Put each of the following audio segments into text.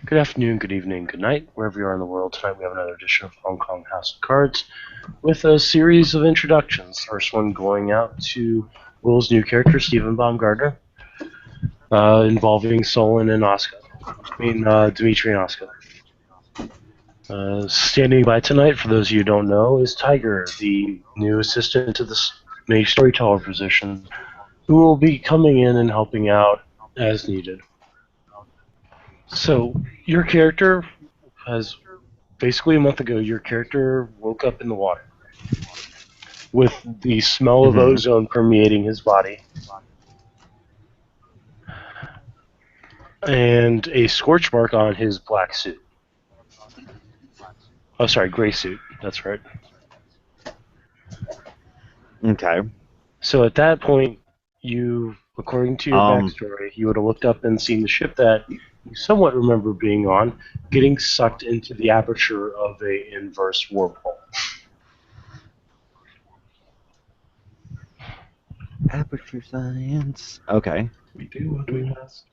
Good afternoon, good evening, good night, wherever you are in the world. Tonight we have another edition of Hong Kong House of Cards with a series of introductions. First one going out to Will's new character, Stephen Baumgartner, involving Solon and Oscar. Dimitri and Oscar. Standing by tonight, for those of you who don't know, is Tiger, the new assistant to the main storyteller position, who will be coming in and helping out as needed. So, your character has basically a month ago, your character woke up in the water with the smell of ozone permeating his body and a scorch mark on his black suit. Oh, sorry, gray suit. That's right. Okay. So at that point, you, according to your backstory, you would have looked up and seen the ship that you somewhat remember being on, getting sucked into the aperture of a inverse warp hole. Aperture science. Okay. We do what we must.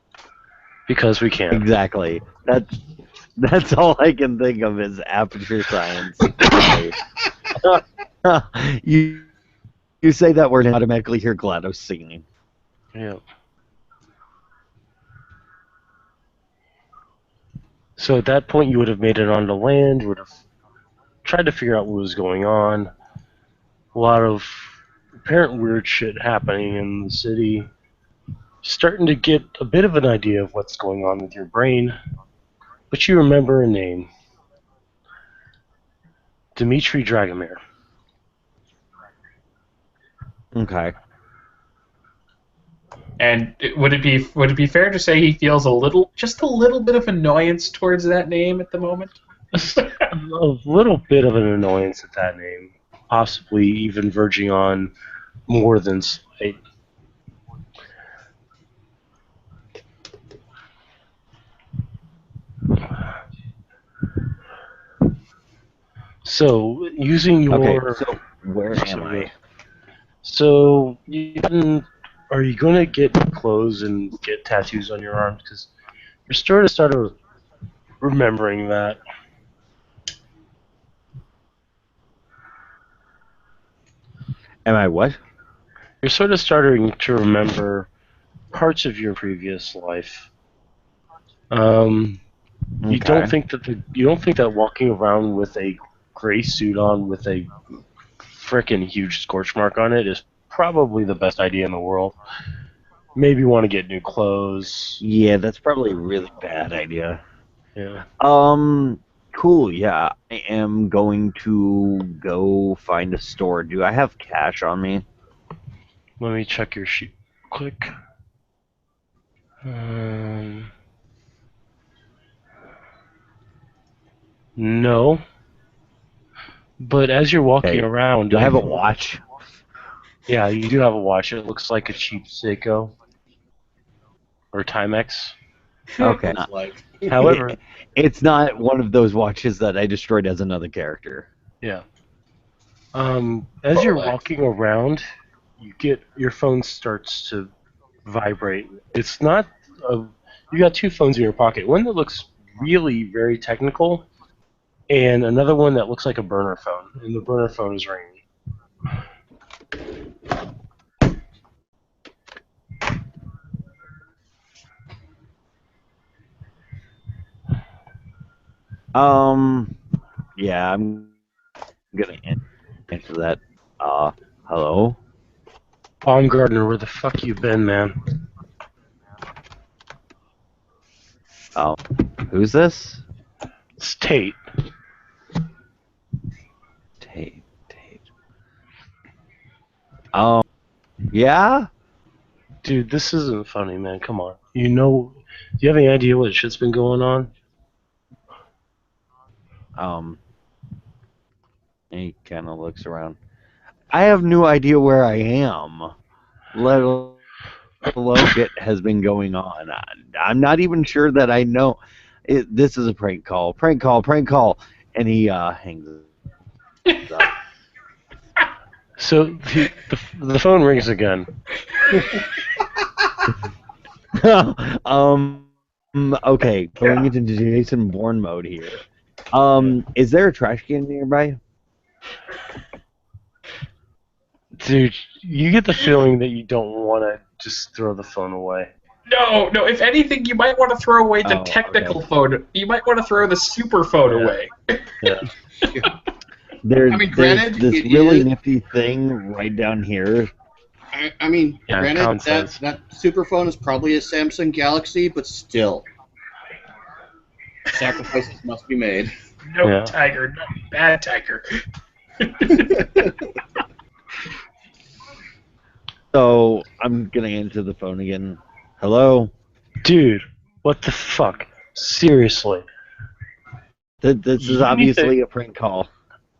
Because we can. Exactly. That's all I can think of is aperture science. you say that word and automatically hear GLaDOS singing. Yeah. So at that point, you would have made it onto land, would have tried to figure out what was going on. A lot of apparent weird shit happening in the city. Starting to get a bit of an idea of what's going on with your brain. But you remember a name. Dmitri Dragomir. Okay. And would it be fair to say he feels just a little bit of annoyance towards that name at the moment? A little bit of an annoyance at that name, possibly even verging on more than slight. So, using your... Okay, so where am I? So, are you going to get clothes and get tattoos on your arms? Because you're started remembering that. Am I what? You're sort of starting to remember parts of your previous life. You don't think that walking around with a gray suit on with a frickin' huge scorch mark on it is probably the best idea in the world. Maybe you want to get new clothes. Yeah, that's probably a really bad idea. Yeah. Cool, yeah. I am going to go find a store. Do I have cash on me? Let me check your sheet. Click. No. But as you're walking around... Do I have a watch? Yeah, you do have a watch. It looks like a cheap Seiko. Or Timex. Okay. However... It's not one of those watches that I destroyed as another character. Yeah. As you're walking around, your phone starts to vibrate. It's not... you got two phones in your pocket. One that looks really very technical, and another one that looks like a burner phone. And the burner phone is ringing. Yeah, I'm gonna answer that. Hello? Baumgartner, where the fuck you been, man? Who's this? It's Tate. Tate. Yeah? Dude, this isn't funny, man. Come on. Do you have any idea what shit's been going on? He kind of looks around. I have no idea where I am, let alone what has been going on. I'm not even sure that I know. This is a prank call, and he hangs up. So the phone rings again. Okay, going Yeah. into Jason Bourne mode here. Is there a trash can nearby? Dude, you get the feeling that you don't want to just throw the phone away. No. If anything, you might want to throw away the Oh, technical okay. phone. You might want to throw the super phone Yeah. away. Yeah. There's granted, this it really is. nifty thing right down here. Yeah, Granted, common sense. that super phone is probably a Samsung Galaxy, but still, sacrifices must be made. No, Yeah. Tiger. No, bad Tiger. So I'm gonna answer the phone again. Hello. Dude, what the fuck? Seriously. This is You need to... obviously a prank call.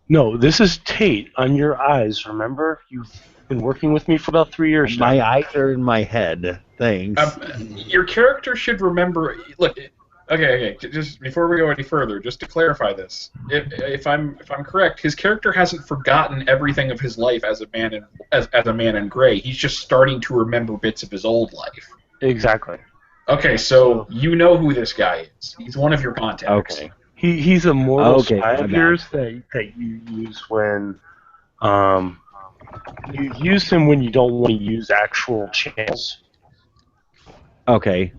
No, this is Tate on your eyes, remember? You've been working with me for about 3 years now. My eyes are in my head. Thanks. Your character should remember. Look, okay. Just before we go any further, just to clarify this, if I'm correct, his character hasn't forgotten everything of his life as a man in gray. He's just starting to remember bits of his old life. Exactly. Okay, so you know who this guy is. He's one of your contacts. Okay. He's a mortal Okay, spy my of bad. yours that you use when you use him when you don't want to use actual channels. Okay.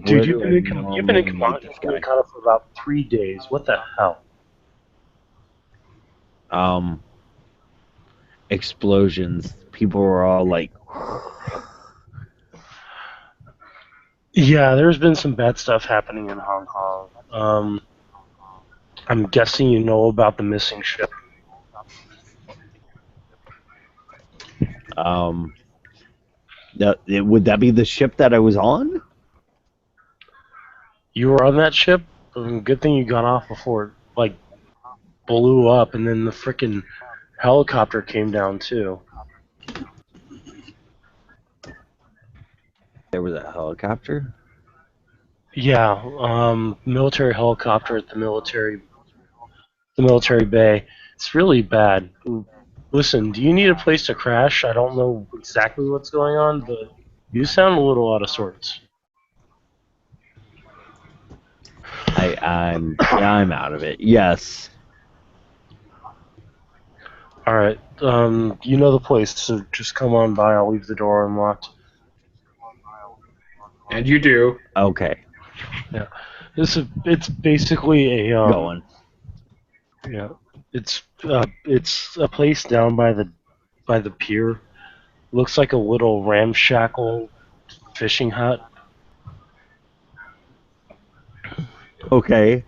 Dude, Where you've do been I in command normally meet this guy? for about 3 days. What the hell? Explosions. People were all like, Yeah, there's been some bad stuff happening in Hong Kong. I'm guessing you know about the missing ship. would that be the ship that I was on? You were on that ship. Good thing you got off before it blew up, and then the freaking helicopter came down too. There was a helicopter? Yeah, military helicopter at the military bay. It's really bad. Listen, do you need a place to crash? I don't know exactly what's going on, but you sound a little out of sorts. I'm out of it. Yes. All right. You know the place, so just come on by. I'll leave the door unlocked. And you do. Okay. Yeah. It's basically a Going. Yeah. It's a place down by the pier. Looks like a little ramshackle fishing hut. Okay.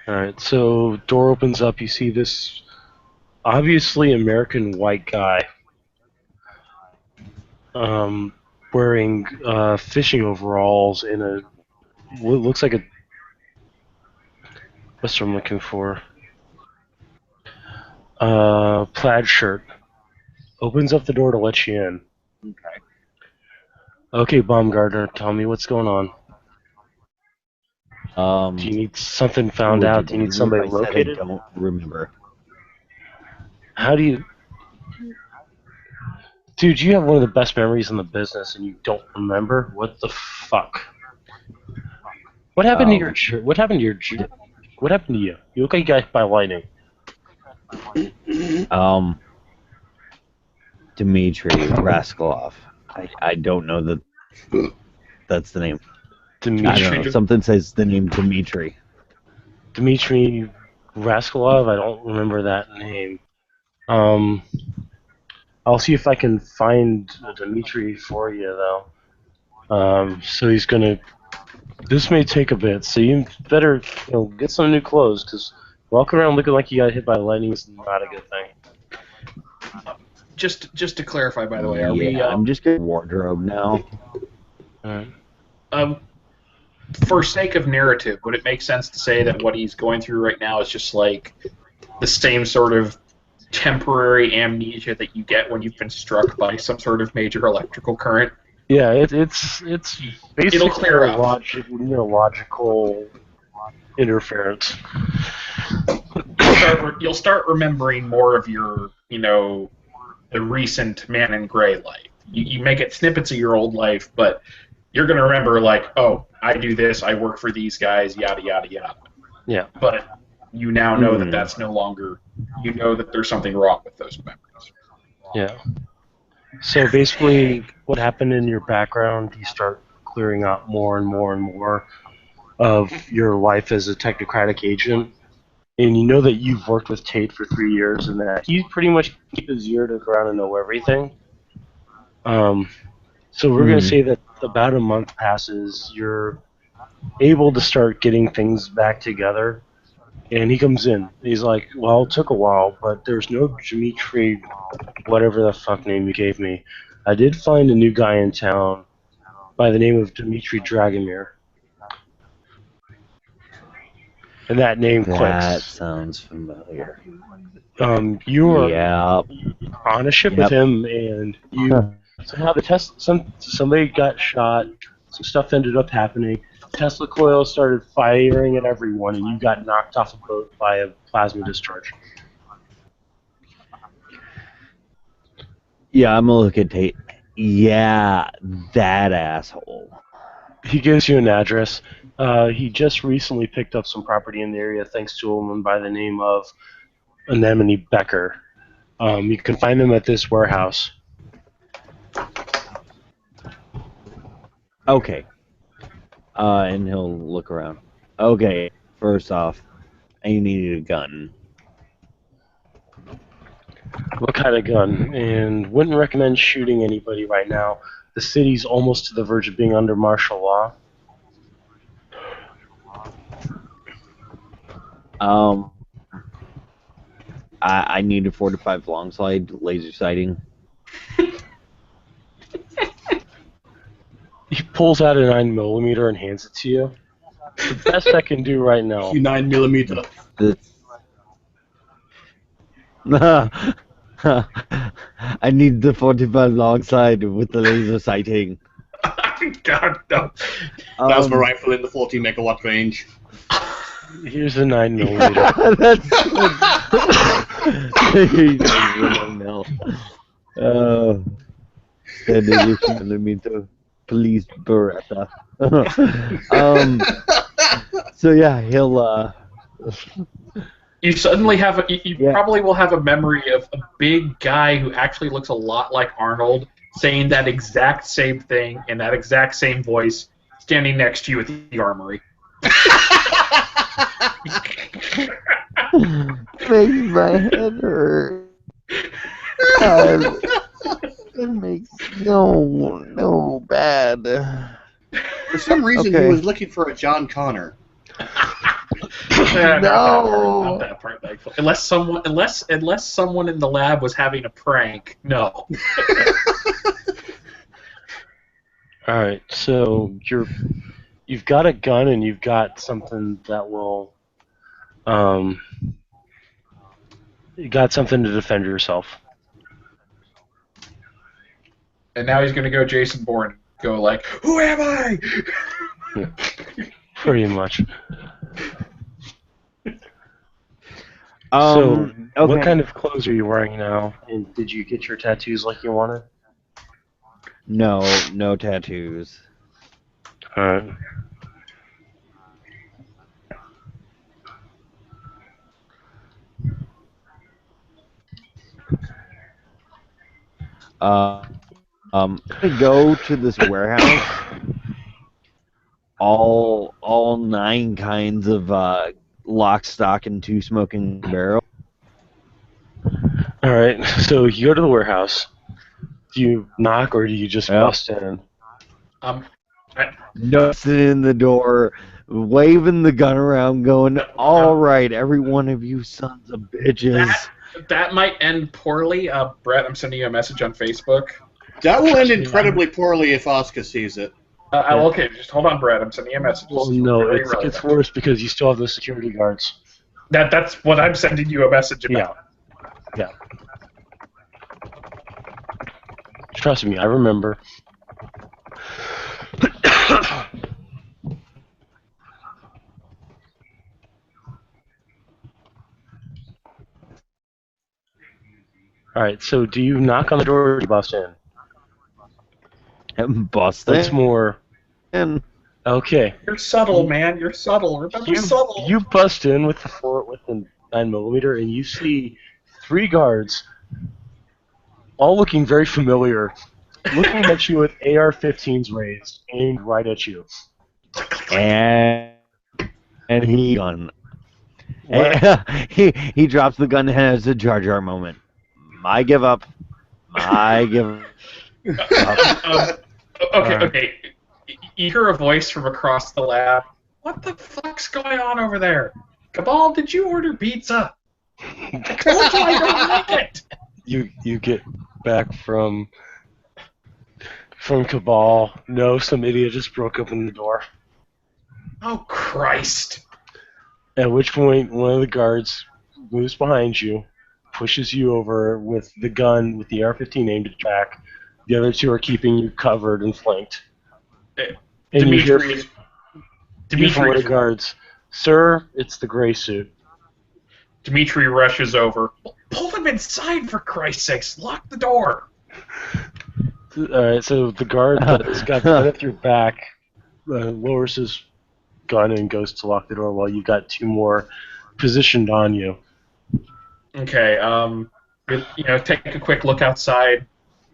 All right. So door opens up. You see this obviously American white guy wearing fishing overalls in what looks like a, what's what I'm looking for? Plaid shirt. Opens up the door to let you in. Okay, Baumgartner, tell me what's going on. Do you need something found would out? you Do you need believe somebody if I said located? I don't remember. How do you... Dude, you have one of the best memories in the business and you don't remember? What the fuck? What happened to your... What happened to your... What happened to you? You look like you got hit by lightning. Dmitry Raskolov. I don't know that that's the name. Dimitri. I don't know. Something says the name Dmitry. Dmitry Raskolov? I don't remember that name. I'll see if I can find Dmitry for you, though. So he's gonna... This may take a bit, so you better get some new clothes, because walking around looking like you got hit by lightning is not a good thing. Just to clarify, by the way, are we? I'm just getting wardrobe now. Alright. For sake of narrative, would it make sense to say that what he's going through right now is just like the same sort of temporary amnesia that you get when you've been struck by some sort of major electrical current? Yeah, it's basically It'll clear up. Neurological interference. You'll start remembering more of your, the recent man in gray life. You may get snippets of your old life, but you're going to remember, like, oh, I do this, I work for these guys, yada, yada, yada. Yeah. But you now know that that's no longer, you know that there's something wrong with those memories. Yeah. So basically, what happened in your background, you start clearing out more and more and more of your life as a technocratic agent. And you know that you've worked with Tate for 3 years and that he pretty much keep his ear to the ground and know everything. So we're going to say that about a month passes, you're able to start getting things back together. And he comes in. He's like, well, it took a while, but there's no Dimitri, whatever the fuck name you gave me. I did find a new guy in town by the name of Dmitry Dragomir. And that name That clicks. sounds familiar. You were on a ship with him, and you somehow somebody got shot. Some stuff ended up happening. Tesla coils started firing at everyone, and you got knocked off a boat by a plasma discharge. Yeah, I'm gonna look at Tate. Yeah, that asshole. He gives you an address. He just recently picked up some property in the area thanks to a woman by the name of Anemone Becker. You can find them at this warehouse. Okay. And he'll look around. Okay, first off, I needed a gun. What kind of gun? And wouldn't recommend shooting anybody right now. The city's almost to the verge of being under martial law. I need a 45 long slide laser sighting. He pulls out a 9mm and hands it to you. The best I can do right now. 9mm. I need the 45 long slide with the laser sighting. God, no. That's my rifle in the 40 megawatt range. Here's the 9mm. That's millimeter police Beretta. So yeah, he'll You suddenly have you probably will have a memory of a big guy who actually looks a lot like Arnold saying that exact same thing in that exact same voice standing next to you at the armory. makes my head hurt. It makes no bad. For some reason, he was looking for a John Connor. No. Not that part, thankfully. Unless someone in the lab was having a prank. No. All right, so you've got a gun and you've got something that will you got something to defend yourself. And now he's gonna go Jason Bourne, go like, "Who am I?" Yeah, pretty much. So, what kind of clothes are you wearing now? And did you get your tattoos like you wanted? No tattoos. Alright. To go to this warehouse. All 9 kinds of lock, stock, and 2 smoking barrels. Alright, so you go to the warehouse. Do you knock or do you just bust in? Busting in the door, waving the gun around, going, "All right, every one of you sons of bitches." That might end poorly. Brett, I'm sending you a message on Facebook. That will end incredibly poorly if Oscar sees it. Okay, just hold on, Brett. I'm sending you a message. Well, no, it's worse because you still have the security guards. That's what I'm sending you a message about. Yeah. Trust me, I remember. All right. So do you knock on the door or do you bust in? Bust That's in. more. Okay. You're subtle, man. You're subtle. Remember subtle. You bust in with the 9mm, and you see 3 guards, all looking very familiar, looking at you with AR-15s raised, aimed right at you. And he gun. What? he drops the gun and has a Jar Jar moment. I give up. I give up. Okay. You hear a voice from across the lab. What the fuck's going on over there? Cabal, did you order pizza? I told you I don't like it. You get back from Cabal. No, some idiot just broke open the door. Oh, Christ. At which point, one of the guards moves behind you, pushes you over with the gun with the AR-15 aimed at your back. The other 2 are keeping you covered and flanked. And you hear from one of the guards, "Sir, it's the gray suit." Dimitri rushes over. Pull him inside, for Christ's sakes. Lock the door. Alright, so the guard that's got the gun at your back lowers his gun and goes to lock the door while you've got 2 more positioned on you. Okay, take a quick look outside.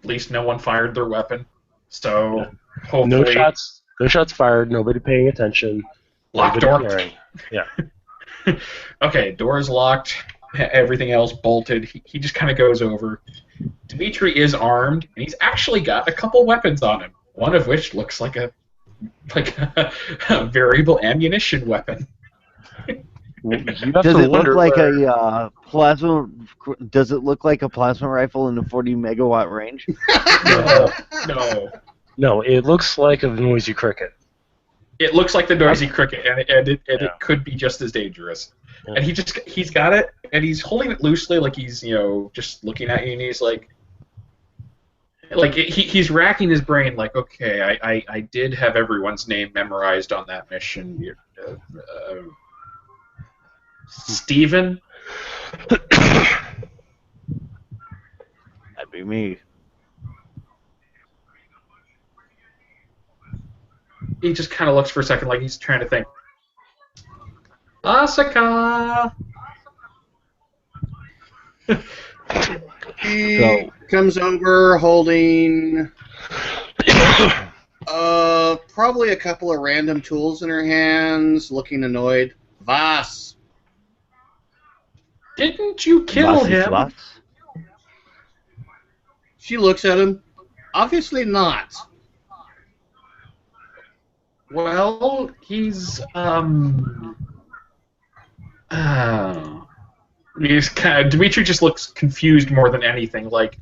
At least no one fired their weapon. So, hopefully... No shots fired, nobody paying attention. Locked door. Caring. Yeah. Okay, door's locked, everything else bolted. He just kind of goes over. Dimitri is armed, and he's actually got a couple weapons on him. One of which looks like a variable ammunition weapon. Does it look like a plasma? Does it look like a plasma rifle in a 40 megawatt range? No, it looks like a noisy cricket. It looks like the noisy cricket, and it could be just as dangerous. Yeah. And he's got it, and he's holding it loosely, like he's just looking at you, and he's he's racking his brain, like, okay, I did have everyone's name memorized on that mission. Steven? That'd be me. He just kind of looks for a second like he's trying to think. Asaka! He comes over holding probably a couple of random tools in her hands, looking annoyed. Vas! Didn't you kill him? Vas? She looks at him. Obviously not. Well, he's Dimitri just looks confused more than anything. Like,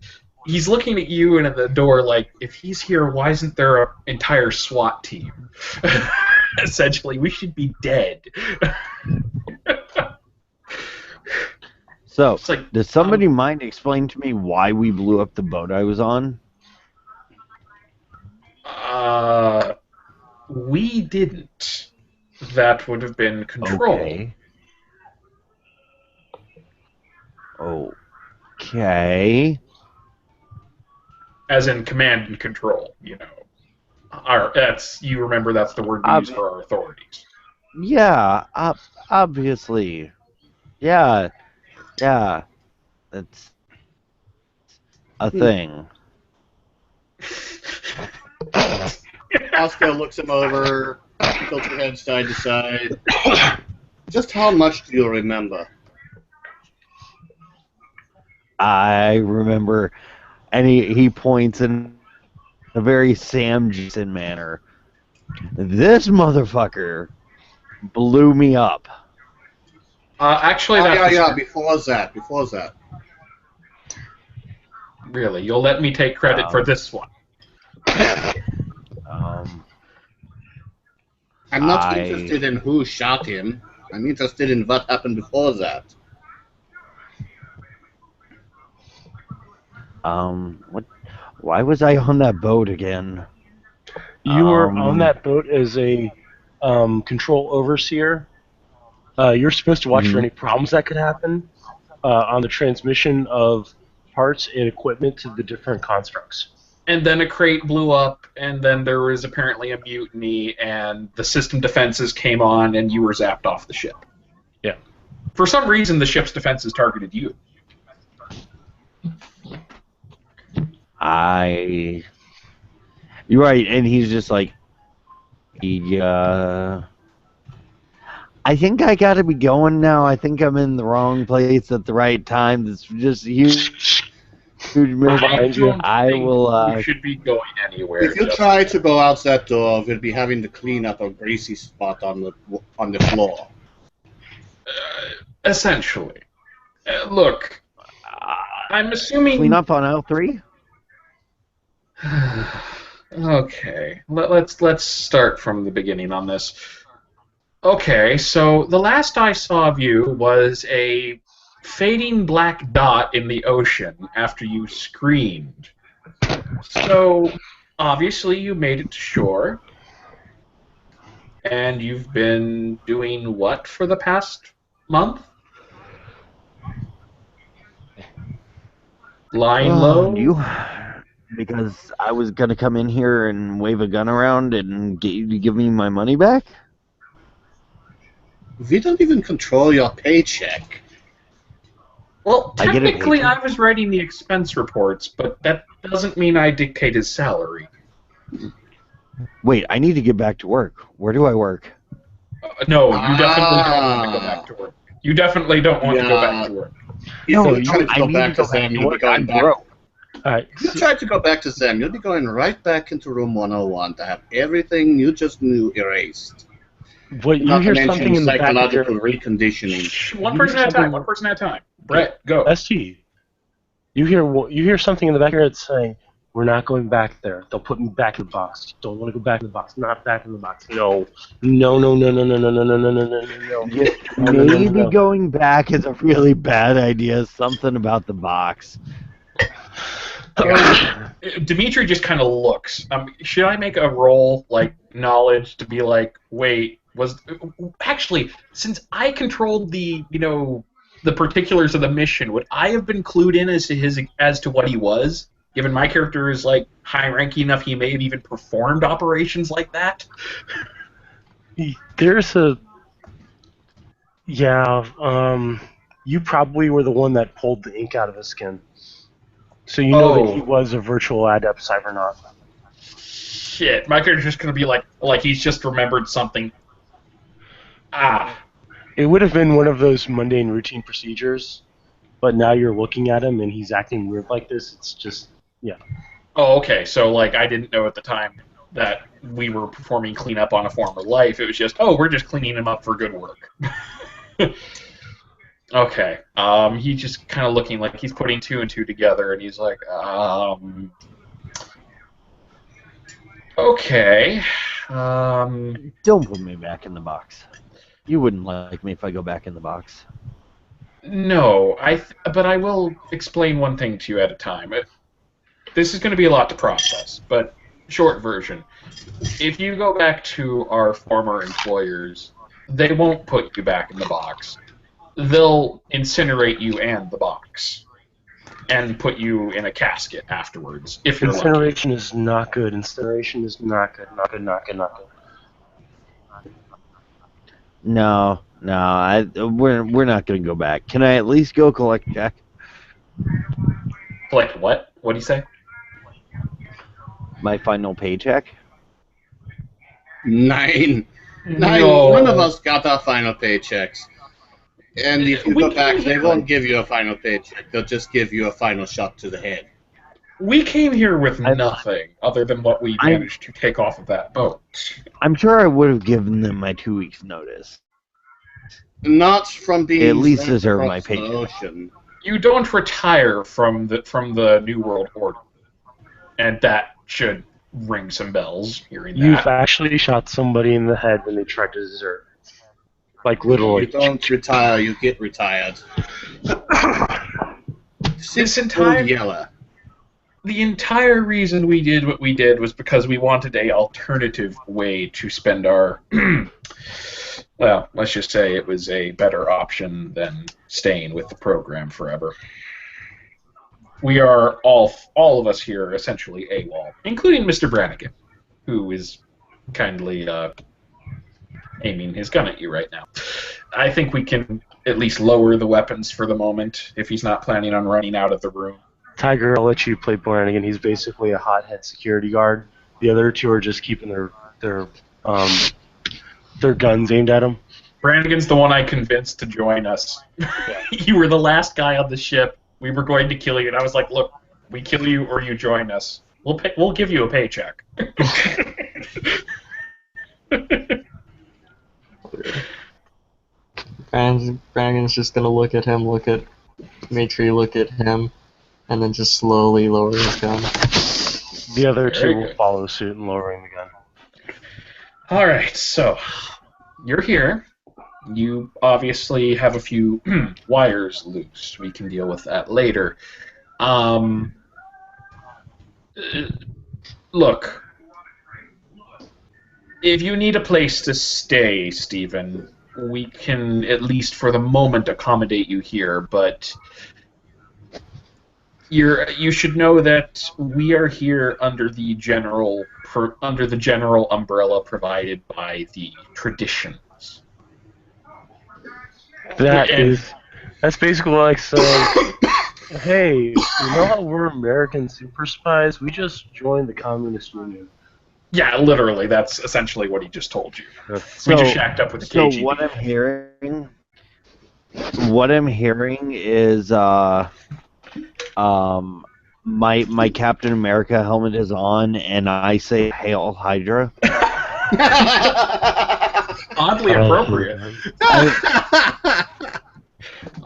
he's looking at you and at the door like, if he's here, why isn't there an entire SWAT team? Essentially, we should be dead. So, does somebody mind explain to me why we blew up the boat I was on? We didn't. That would have been control. Okay. As in command and control, you remember that's the word we use for our authorities. Yeah, obviously. Yeah, that's a thing. Oscar looks him over, tilts her head side to side. Just how much do you remember? I remember, and he points in a very Sam Jackson manner. This motherfucker blew me up. Actually, before that. Really, you'll let me take credit for this one. I'm not interested in who shot him. I'm interested in what happened before that. What? Why was I on that boat again? You were on that boat as a control overseer. You're supposed to watch for any problems that could happen on the transmission of parts and equipment to the different constructs. And then a crate blew up, and then there was apparently a mutiny, and the system defenses came on, and you were zapped off the ship. Yeah. For some reason, the ship's defenses targeted you. You're right, and he's just like, I think I gotta be going now. I think I'm in the wrong place at the right time. It's just huge. I will. You should be going anywhere. If you try to go out that door, we'll be having to clean up a greasy spot on the floor. Essentially, look, I'm assuming clean up on L3. Okay, let's start from the beginning on this. Okay, so the last I saw of you was a fading black dot in the ocean after you screamed. So, obviously you made it to shore. And you've been doing what for the past month? Lying low? Because I was going to come in here and wave a gun around and get you to give me my money back? We don't even control your paycheck. Well, technically I was writing the expense reports, but that doesn't mean I dictate his salary. Wait, I need to get back to work. Where do I work? No, you definitely don't want to go back to work. You definitely don't want to go back to work. No, you tried to go back to Zem, you'll be going back. If you tried to go back to Zem, you'll be going right back into room 101 to have everything you just knew erased. But you hear something in the back of psychological reconditioning. One person at a time. One person at a time. Brett, go. ST. You hear something in the back of your head saying, "We're not going back there. They'll put me back in the box. Don't want to go back in the box. Not back in the box. No. No. Maybe going back is a really bad idea. Something about the box. Dimitri just kind of looks. Should I make a roll like knowledge to be like, wait, actually, since I controlled the particulars of the mission, would I have been clued in as to what he was? Given my character is like high ranking enough, he may have even performed operations like that. You probably were the one that pulled the ink out of his skin. So you know that he was a virtual adept cybernaut. Shit, my character's just gonna be like he's just remembered something. It would have been one of those mundane routine procedures, but now you're looking at him and he's acting weird like this. It's just, yeah. Oh, okay. So like I didn't know at the time that we were performing cleanup on a former life. It was just, we're just cleaning him up for good work. Okay. He's just kind of looking like he's putting two and two together, and he's like, okay. Don't put me back in the box. You wouldn't like me if I go back in the box. No, but I will explain one thing to you at a time. This is going to be a lot to process, but short version. If you go back to our former employers, they won't put you back in the box. They'll incinerate you and the box, and put you in a casket afterwards. If you're Incineration lucky. is not good. Incineration is not good. Not good. Not good. Not good. No, we're not going to go back. Can I at least go collect Jack? Collect what? What do you say? My final paycheck? 9. No. None of us got our final paychecks. And if you go back, they won't give you a final paycheck. They'll just give you a final shot to the head. We came here with nothing other than what we managed to take off of that boat. I'm sure I would have given them my 2 weeks' notice. Not from being at least sent deserve across my the paycheck. ocean. You don't retire from the New World Order, and that should ring some bells. Hearing You've that. actually shot somebody in the head when they tried to desert. Like literally. You don't retire, you get retired. The entire reason we did what we did was because we wanted a alternative way to spend our well, let's just say it was a better option than staying with the program forever. we are all of us here essentially AWOL, including Mr. Brannigan, who is kindly aiming his gun at you right now. I think we can at least lower the weapons for the moment if he's not planning on running out of the room. Tiger, I'll let you play Brannigan. He's basically a hothead security guard. The other two are just keeping their guns aimed at him. Brannigan's the one I convinced to join us. You were the last guy on the ship. We were going to kill you, and I was like, "Look, we kill you or you join us. We'll give you a paycheck." Brannigan's just gonna make sure you look at him, and then just slowly lower his gun. The other two will follow suit in lowering the gun. All right, so you're here. You obviously have a few wires loose. We can deal with that later. Look, if you need a place to stay, Stephen, we can at least for the moment accommodate you here, but you should know that we are here under the general umbrella provided by the traditions. That's basically like saying, hey, you know how we're American super spies? We just joined the Communist Union. Yeah, literally, that's essentially what he just told you. We just shacked up with the KGB. So what I'm hearing is my Captain America helmet is on, and I say Hail Hydra. Oddly appropriate.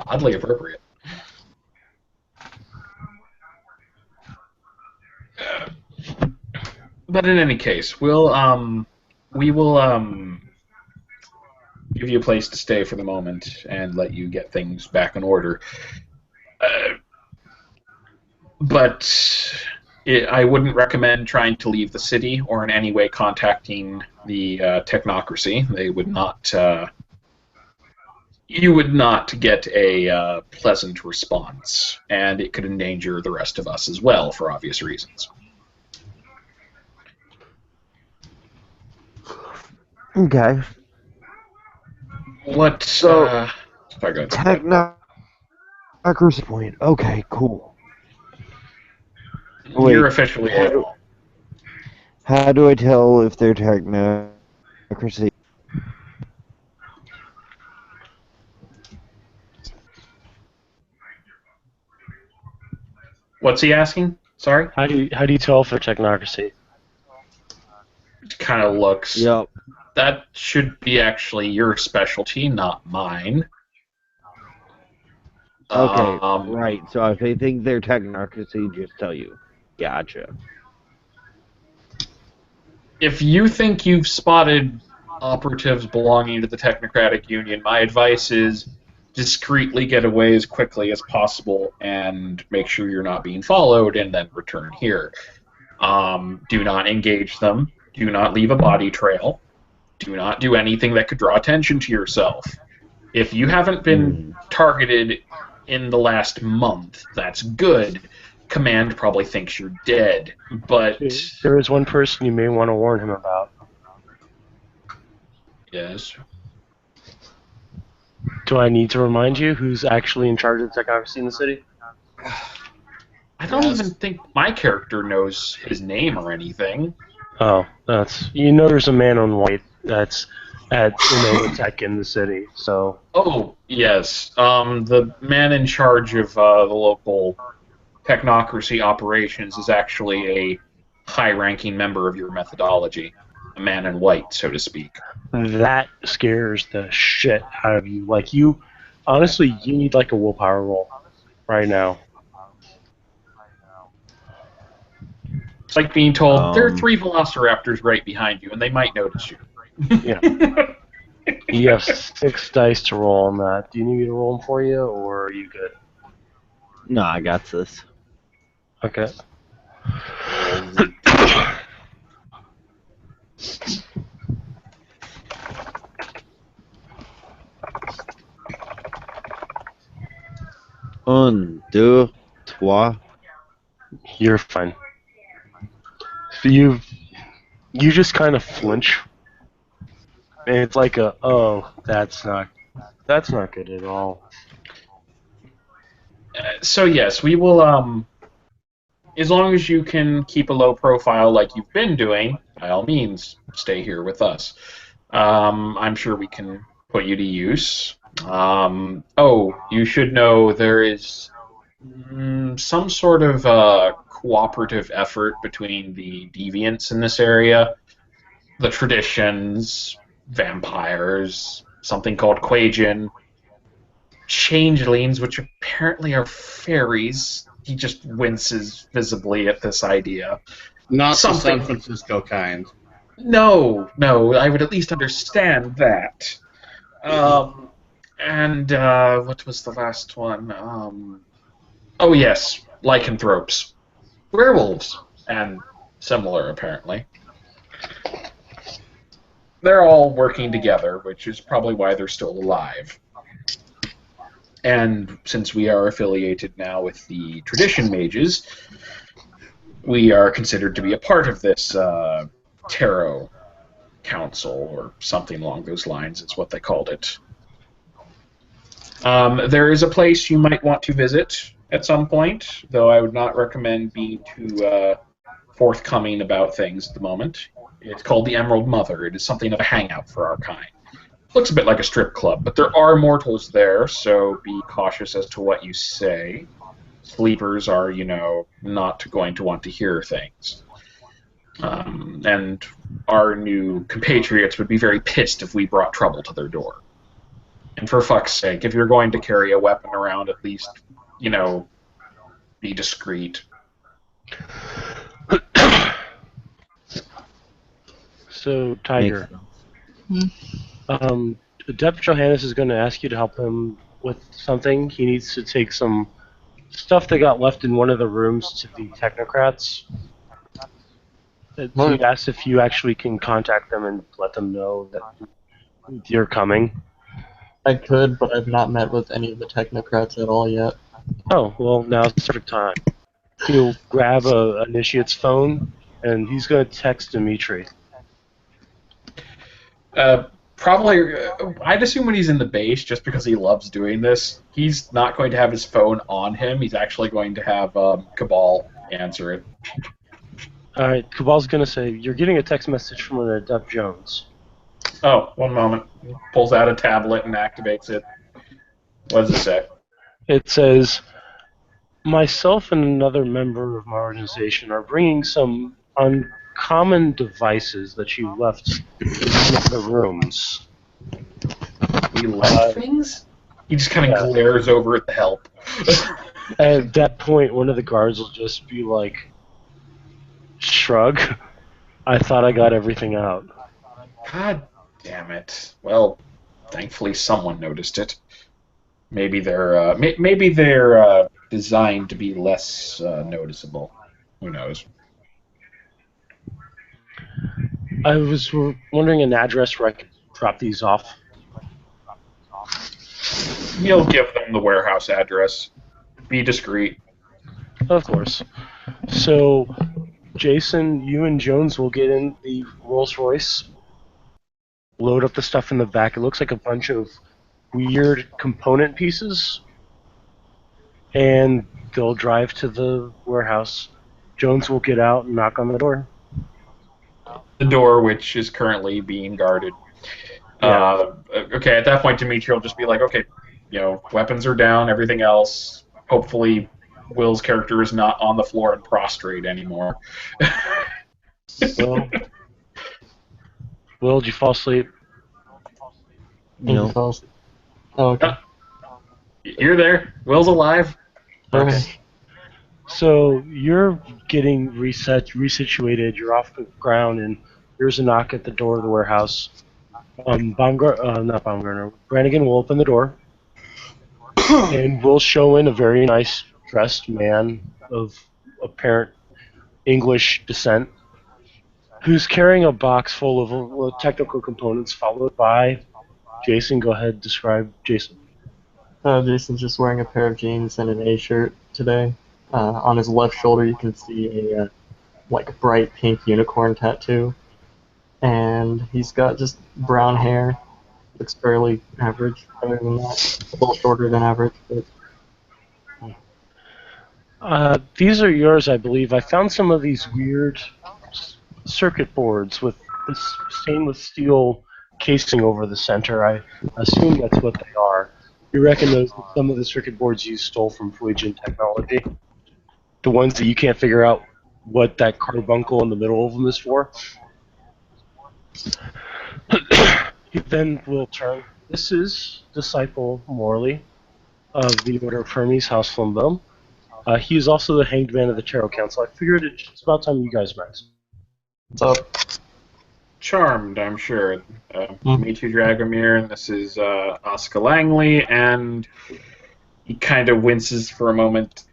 Oddly appropriate. But in any case, we will give you a place to stay for the moment and let you get things back in order. But I wouldn't recommend trying to leave the city or in any way contacting the technocracy. They would not. You would not get a pleasant response, and it could endanger the rest of us as well for obvious reasons. Okay. What? Technocracy point. Okay, cool. You're officially how do I tell if they're technocracy? What's he asking? Sorry? How do you tell if they're technocracy? It kind of looks. Yep. That should be actually your specialty, not mine. Okay, right. So if they think they're technocracy, just tell you. Gotcha. If you think you've spotted operatives belonging to the Technocratic Union, my advice is discreetly get away as quickly as possible and make sure you're not being followed, and then return here. Do not engage them. Do not leave a body trail. Do not do anything that could draw attention to yourself. If you haven't been targeted in the last month, that's good. Command probably thinks you're dead, but... There is one person you may want to warn him about. Yes? Do I need to remind you who's actually in charge of the technocracy in the city? I don't even think my character knows his name or anything. Oh, that's... You know there's a man on white that's at Tech in the city, so... Oh, yes. The man in charge of the local technocracy operations is actually a high-ranking member of your methodology. A man in white, so to speak. That scares the shit out of you. Like, you... Honestly, you need, like, a willpower roll right now. It's like being told, there are 3 velociraptors right behind you, and they might notice you. Yeah. You have 6 dice to roll on that. Do you need me to roll them for you, or are you good? No, I got this. Okay. Un, deux, trois, You're fine. You just kind of flinch, and it's like that's not good at all. So yes, we will. As long as you can keep a low profile like you've been doing, by all means, stay here with us. I'm sure we can put you to use. You should know there is some sort of cooperative effort between the deviants in this area, the traditions, vampires, something called Quajian, changelings, which apparently are fairies. He just winces visibly at this idea. Not the San Francisco kind. No, I would at least understand that. What was the last one? Oh yes, lycanthropes. Werewolves. And similar, apparently. They're all working together, which is probably why they're still alive. And since we are affiliated now with the Tradition Mages, we are considered to be a part of this Tarot Council, or something along those lines is what they called it. There is a place you might want to visit at some point, though I would not recommend being too forthcoming about things at the moment. It's called the Emerald Mother. It is something of a hangout for our kind. Looks a bit like a strip club, but there are mortals there, so be cautious as to what you say. Sleepers are, not going to want to hear things. And our new compatriots would be very pissed if we brought trouble to their door. And for fuck's sake, if you're going to carry a weapon around, at least, be discreet. So, Tiger, Adept Johannes is going to ask you to help him with something. He needs to take some stuff that got left in one of the rooms to the technocrats. He asked if you actually can contact them and let them know that you're coming. I could, but I've not met with any of the technocrats at all yet. Oh, well, now's the perfect time. He'll grab an initiate's phone, and he's going to text Dimitri. Probably, I'd assume when he's in the base, just because he loves doing this, he's not going to have his phone on him. He's actually going to have Cabal answer it. Alright, Cabal's going to say, you're getting a text message from an Adept Jones. Oh, one moment. He pulls out a tablet and activates it. What does it say? It says, myself and another member of my organization are bringing some uncommon devices that you left in one of the rooms. We left things? He just kind of glares over at the help. At that point, one of the guards will just be like, shrug. I thought I got everything out. God damn it. Well, thankfully someone noticed it. Maybe they're designed to be less noticeable. Who knows? I was wondering an address where I could drop these off. You'll give them the warehouse address. Be discreet. Of course. So, Jason, you and Jones will get in the Rolls Royce, load up the stuff in the back. It looks like a bunch of weird component pieces, and they'll drive to the warehouse. Jones will get out and knock on the door. The door, which is currently being guarded. Yeah. Okay, at that point, Dimitri will just be like, okay, weapons are down, everything else. Hopefully, Will's character is not on the floor and prostrate anymore. Will, did you fall asleep? No. Oh, okay. You're there. Will's alive. Okay. So you're getting resituated. You're off the ground, and there's a knock at the door of the warehouse. Brannigan will open the door, and will show in a very nice dressed man of apparent English descent, who's carrying a box full of technical components, followed by Jason. Go ahead, describe Jason. Jason's just wearing a pair of jeans and an A shirt today. On his left shoulder, you can see a like bright pink unicorn tattoo, and he's got just brown hair. Looks fairly average. Other than that, a little shorter than average, but. These are yours, I believe. I found some of these weird circuit boards with this stainless steel casing over the center. I assume that's what they are. You recognize that some of the circuit boards you stole from Fujian Technology? The ones that you can't figure out what that carbuncle in the middle of them is for? He then will turn. This is Disciple Morley of the Order of Hermes, House Flambeau. He is also the Hanged Man of the Tarot Council. I figured it's about time you guys met. What's up? Charmed, I'm sure. Me too, Dragomir, and this is Oscar Langley, and he kind of winces for a moment,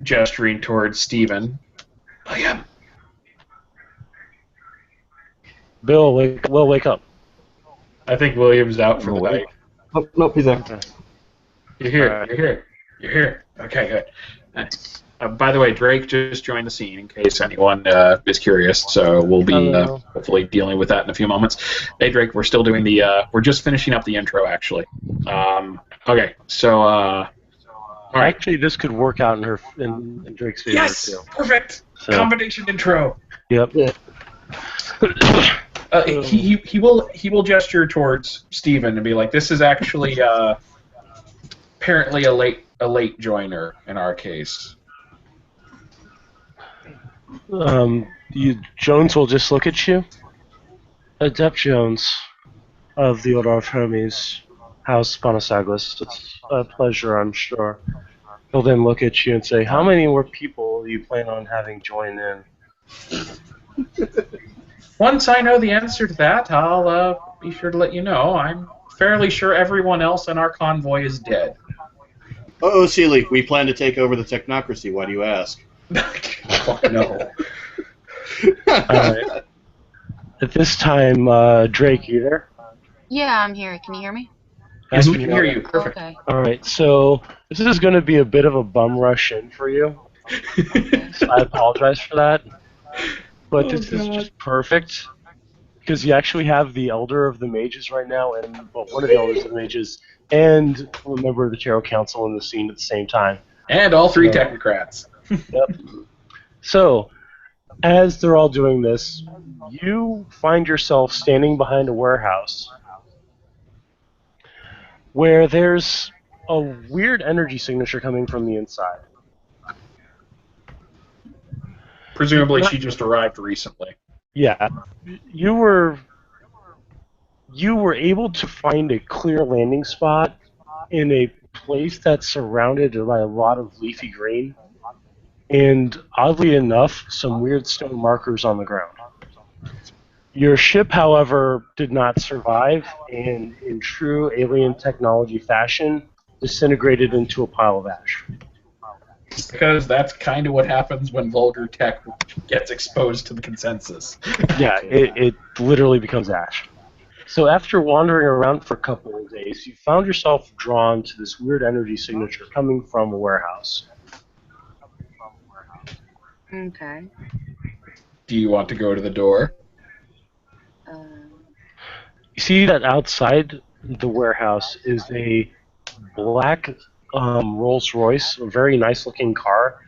gesturing towards Stephen. William. Bill, wake up. I think William's out for the night. Nope, he's there. Okay. You're here. You're here. Okay, good. By the way, Drake just joined the scene, in case anyone is curious. So we'll be hopefully dealing with that in a few moments. Hey, Drake, we're still doing the. We're just finishing up the intro, actually. Okay, so. All right. Actually, this could work out in Drake's favor too. Yes, perfect. So. Combination intro. Yep. Yeah. He will gesture towards Steven and be like, "This is actually apparently a late joiner in our case." Jones will just look at you. Adept Jones of the Order of Hermes, House Panasagos. It's a pleasure, I'm sure. He'll then look at you and say, "How many more people do you plan on having join in?" Once I know the answer to that, I'll be sure to let you know. I'm fairly sure everyone else in our convoy is dead. Oh, Seeley, we plan to take over the technocracy. Why do you ask? Oh, no. At this time, Drake, you there? Yeah, I'm here. Can you hear me? Yes, we can hear you. Perfect. Okay. All right, so this is going to be a bit of a bum rush in for you. So I apologize for that. But this is just perfect, because you actually have the Elder of the Mages right now, and one of the Elders of the Mages, and a member of the Tarot Council in the scene at the same time. And all three technocrats. Yep. So, as they're all doing this, you find yourself standing behind a warehouse where there's a weird energy signature coming from the inside. Presumably she just arrived recently. Yeah. You were able to find a clear landing spot in a place that's surrounded by a lot of leafy green, and oddly enough, some weird stone markers on the ground. Your ship, however, did not survive, and in true alien technology fashion, disintegrated into a pile of ash. Because that's kind of what happens when vulgar tech gets exposed to the consensus. Yeah, it literally becomes ash. So after wandering around for a couple of days, you found yourself drawn to this weird energy signature coming from a warehouse. Okay. Do you want to go to the door? You see that outside the warehouse is a black Rolls Royce, a very nice looking car.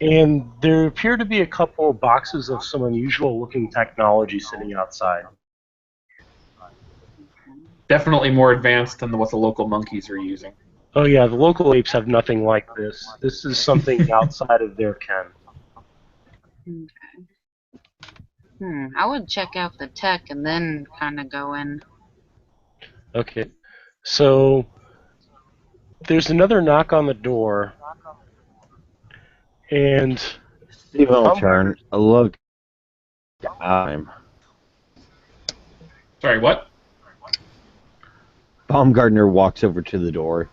And there appear to be a couple of boxes of some unusual looking technology sitting outside. Definitely more advanced than what the local monkeys are using. Oh yeah, the local apes have nothing like this. This is something outside of their ken. Okay. I would check out the tech and then kind of go in. Okay. So there's another knock on the door, and Steve will turn a look. Time. Sorry, what? Baumgartner walks over to the door.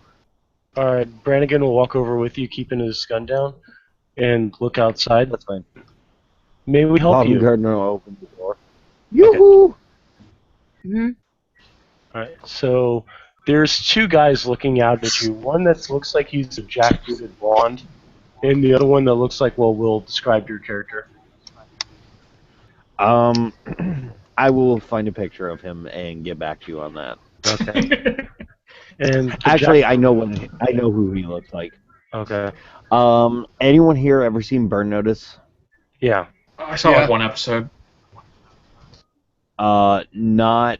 All right, Brannigan will walk over with you, keeping his gun down, and look outside. That's fine. May we help you? Baumgartner will open the door. Yoo-hoo! Mm-hmm. All right, so there's two guys looking out at you. One that looks like he's a jackbooted blonde, And the other one that looks like, well, will describe your character. I will find a picture of him and get back to you on that. Okay. And actually, I know who he looks like. Okay. Anyone here ever seen Burn Notice? Yeah. I saw like one episode. Not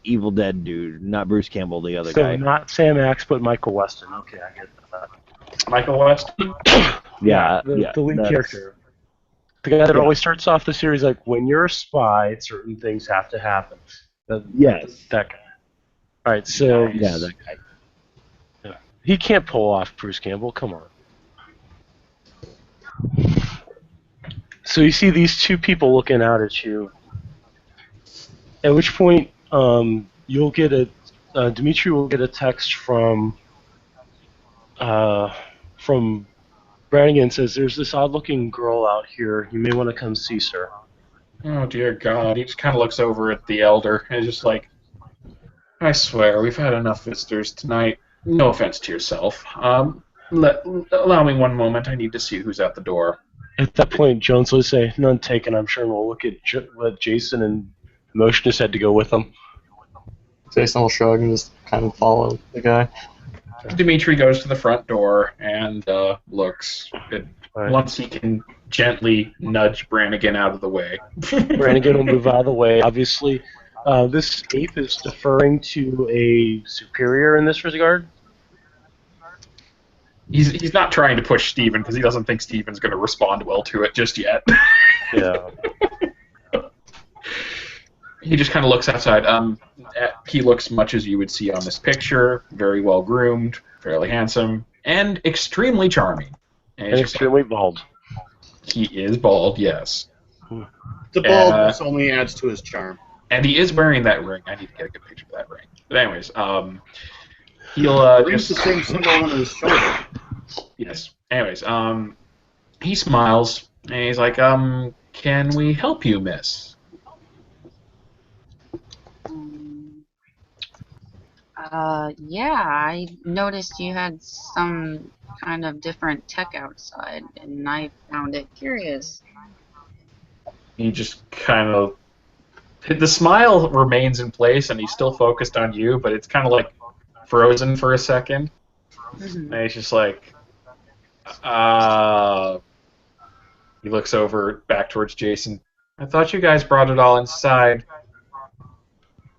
Evil Dead dude, not Bruce Campbell, the other guy. So not Sam Axe, but Michael Weston. Okay, I get that. Michael Weston? Yeah, the lead character. The guy that always starts off the series like, when you're a spy, certain things have to happen. Yes. That guy. All right, so... Yeah, that guy. Yeah. He can't pull off Bruce Campbell, come on. So you see these two people looking out at you. At which point, you'll get Dimitri will get a text from Brannigan. Says, "There's this odd-looking girl out here. You may want to come see her." Oh dear God! He just kind of looks over at the elder and is just like, "I swear, we've had enough visitors tonight. No offense to yourself. Allow me one moment. I need to see who's at the door." At that point, Jones will say, "None taken." I'm sure we'll look at Jason and motion his head to go with them. Jason will shrug and just kind of follow the guy. Dimitri goes to the front door and looks. Once he can gently nudge Brannigan out of the way. Brannigan will move out of the way. Obviously, this ape is deferring to a superior in this regard. He's not trying to push Steven because he doesn't think Steven's going to respond well to it just yet. Yeah. He just kind of looks outside. He looks much as you would see on this picture. Very well groomed, fairly handsome, and extremely charming. And extremely bald. He is bald, yes. The baldness only adds to his charm. And he is wearing that ring. I need to get a good picture of that ring. But anyways, he'll just the same symbol on his shoulder. Yes. Anyways, he smiles and he's like, "Can we help you, miss?" Yeah, I noticed you had some kind of different tech outside, and I found it curious. He just kind of... The smile remains in place, and he's still focused on you, but it's kind of like frozen for a second. Mm-hmm. And he's just like... He looks over back towards Jason. "I thought you guys brought it all inside."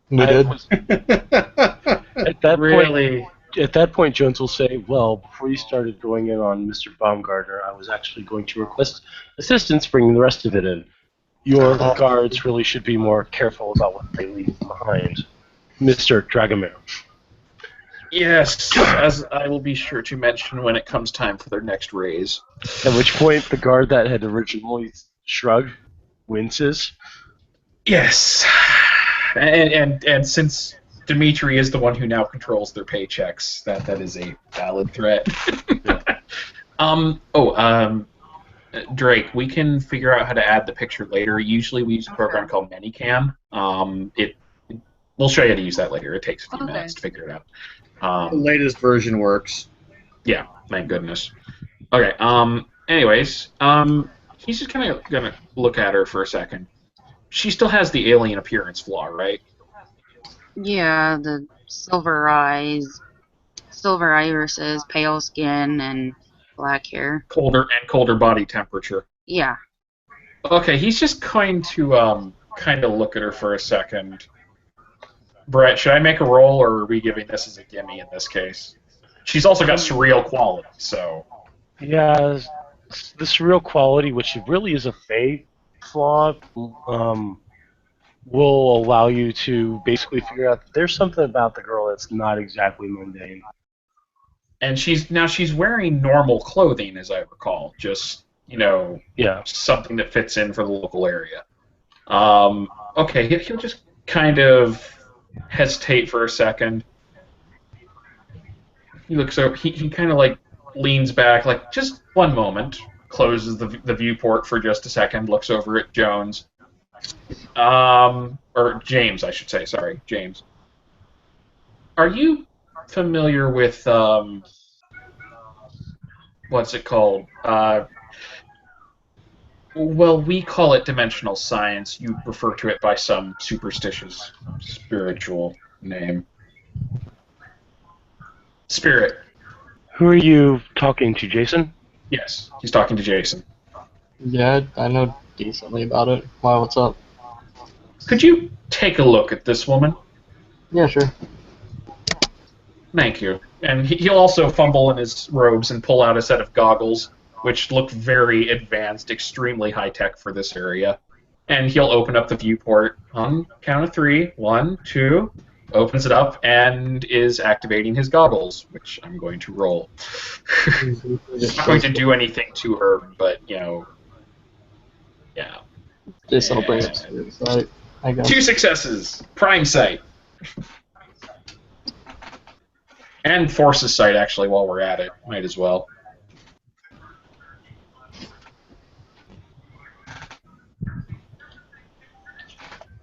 We did. At that point, Jones will say, "Well, before you started going in on Mr. Baumgartner, I was actually going to request assistance bringing the rest of it in. Your guards really should be more careful about what they leave behind, Mr. Dragomir." Yes, as I will be sure to mention when it comes time for their next raise. At which point, the guard that had originally shrugged winces. Yes. And since Dimitri is the one who now controls their paychecks, that is a valid threat. Drake, we can figure out how to add the picture later. Usually we use a program called Manycam. We'll show you how to use that later. It takes a few minutes to figure it out. The latest version works. Yeah, thank goodness. Okay, anyways, he's just kind of going to look at her for a second. She still has the alien appearance flaw, right? Yeah, the silver eyes, silver irises, pale skin, and black hair. Colder body temperature. Yeah. Okay, he's just going to kind of look at her for a second. Brett, should I make a roll, or are we giving this as a gimme in this case? She's also got surreal quality, so... Yeah, the surreal quality, which really is a fey flaw, will allow you to basically figure out that there's something about the girl that's not exactly mundane. And she's wearing normal clothing, as I recall, just, something that fits in for the local area. Okay, he'll just kind of hesitate for a second. He looks over, he kind of like leans back, like, just one moment, closes the viewport for just a second, looks over at Jones. Or James, I should say, sorry, James. Are you familiar with what's it called? Well, we call it dimensional science. You refer to it by some superstitious spiritual name. Spirit. Who are you talking to, Jason? Yes, he's talking to Jason. Yeah, I know decently about it. Why, what's up? Could you take a look at this woman? Yeah, sure. Thank you. And he'll also fumble in his robes and pull out a set of goggles, which look very advanced, extremely high-tech for this area. And he'll open up the viewport on count of 3. 1, 2, opens it up, and is activating his goggles, which I'm going to roll. It's not going to do anything to her, but, yeah. Jason will bring it to the site, I guess. 2 successes! Prime sight. And Force's sight, actually, while we're at it. Might as well.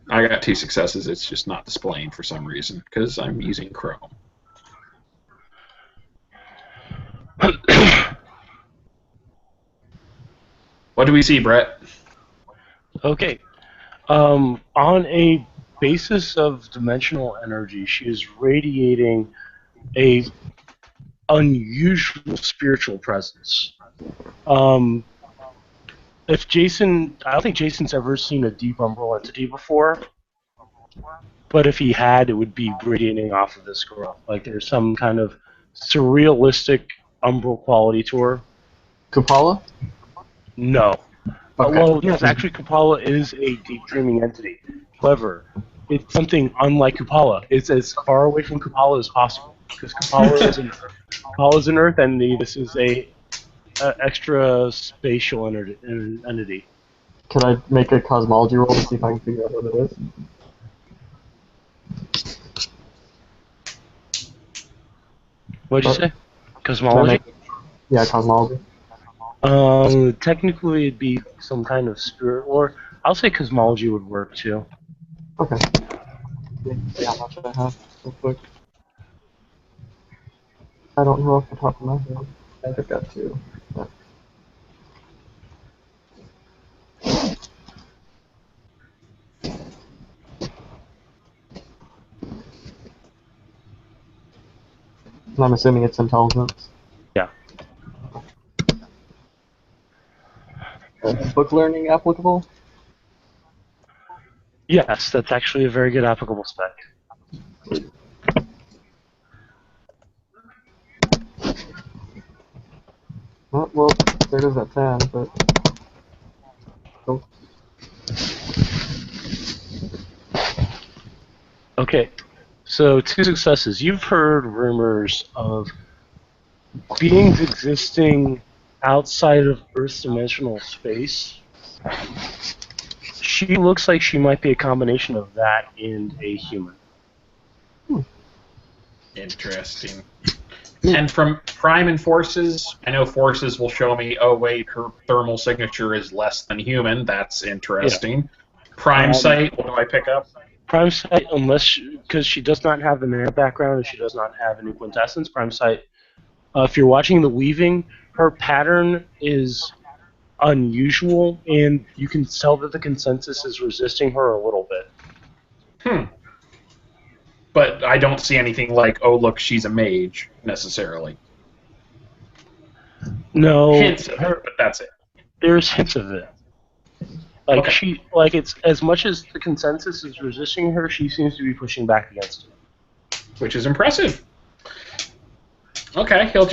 I got 2 successes. It's just not displaying for some reason, because I'm using Chrome. What do we see, Brett? Okay. On a basis of dimensional energy, she is radiating a unusual spiritual presence. If Jason, I don't think Jason's ever seen a deep umbral entity before, but if he had, it would be radiating off of this girl. Like there's some kind of surrealistic umbral quality to her. Kupala? No. Okay. Well, yes, actually, Kupala is a deep dreaming entity. However, it's something unlike Kupala. It's as far away from Kupala as possible because Kupala is an Earth entity. This is a extra spatial entity. Can I make a cosmology roll to see if I can figure out what it is? What'd you say? Cosmology? Yeah, cosmology. Technically it'd be some kind of spirit, or I'll say cosmology would work too. Okay. See how much I have real quick. I don't know off the top of my head. I think I've got 2. But... I'm assuming it's intelligence. Yeah. Book learning applicable? Yes, that's actually a very good applicable spec. Well, there is at 10, but... Oh. Okay, so 2 successes. You've heard rumors of beings existing outside of Earth's dimensional space. She looks like she might be a combination of that and a human. Interesting. And from Prime and Forces, I know Forces will show me, oh wait, her thermal signature is less than human. That's interesting. Yeah. Prime sight, what do I pick up? Prime sight, because she does not have an air background and she does not have any quintessence. Prime sight, if you're watching the weaving, her pattern is unusual, and you can tell that the consensus is resisting her a little bit. But I don't see anything like, oh look, she's a mage, necessarily. No. Hints of her, but that's it. There's hints of it. Like okay. It's as much as the consensus is resisting her, she seems to be pushing back against it. Which is impressive. Okay, he'll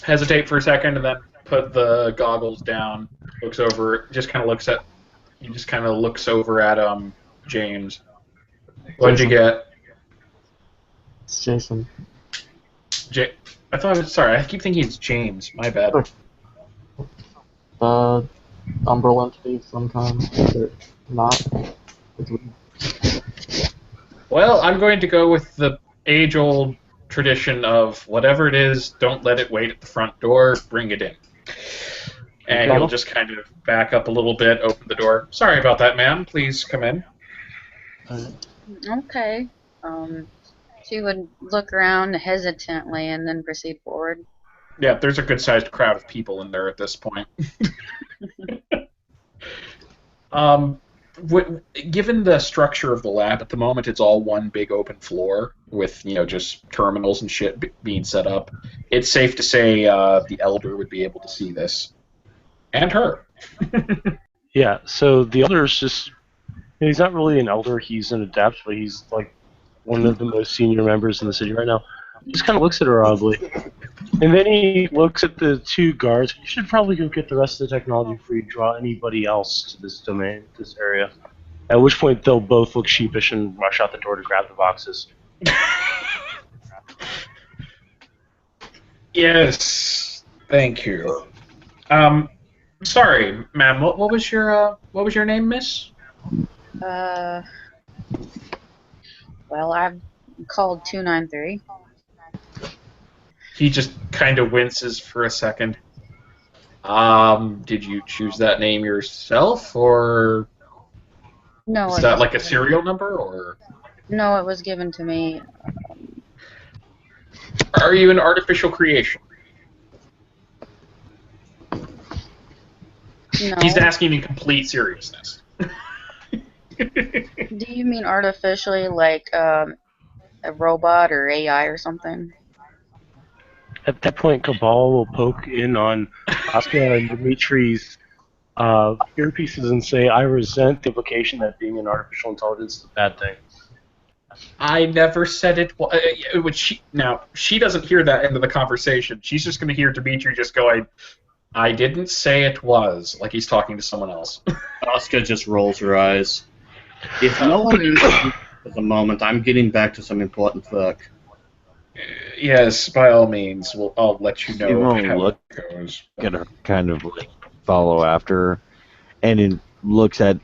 hesitate for a second and then put the goggles down, looks over, just kind of looks over at James. What'd you get? It's Jason. Sorry, I keep thinking it's James. My bad. Umbral entity of some kind. Or not. Well, I'm going to go with the age-old tradition of whatever it is, don't let it wait at the front door, bring it in. And he'll just kind of back up a little bit, open the door. Sorry about that, ma'am. Please come in. Okay. She would look around hesitantly and then proceed forward. Yeah, there's a good-sized crowd of people in there at this point. Given the structure of the lab at the moment, it's all one big open floor with just terminals and shit being set up. It's safe to say the Elder would be able to see this, and her. Yeah. So the Elder's just—he's not really an Elder. He's an adept, but he's like one of the most senior members in the city right now. He just kind of looks at her oddly. And then he looks at the two guards. You should probably go get the rest of the technology before you draw anybody else to this domain, this area. At which point they'll both look sheepish and rush out the door to grab the boxes. Yes, thank you. Sorry, ma'am. What was your name, miss? Well, I'm called 293. He just kind of winces for a second. Did you choose that name yourself, or No, is that like a serial number, or? No, it was given to me. Are you an artificial creation? No. He's asking in complete seriousness. Do you mean artificially, like a robot or AI or something? At that point, Cabal will poke in on Oscar and Dimitri's earpieces and say, I resent the implication that being an artificial intelligence is a bad thing. I never said it was. Now, she doesn't hear that end of the conversation. She's just going to hear Dimitri just go, I didn't say it was, like he's talking to someone else. Oscar just rolls her eyes. If no one is at the moment, I'm getting back to some important work. Yes, by all means. I'll let you know how it goes. Get her kind of like follow after her, and it looks at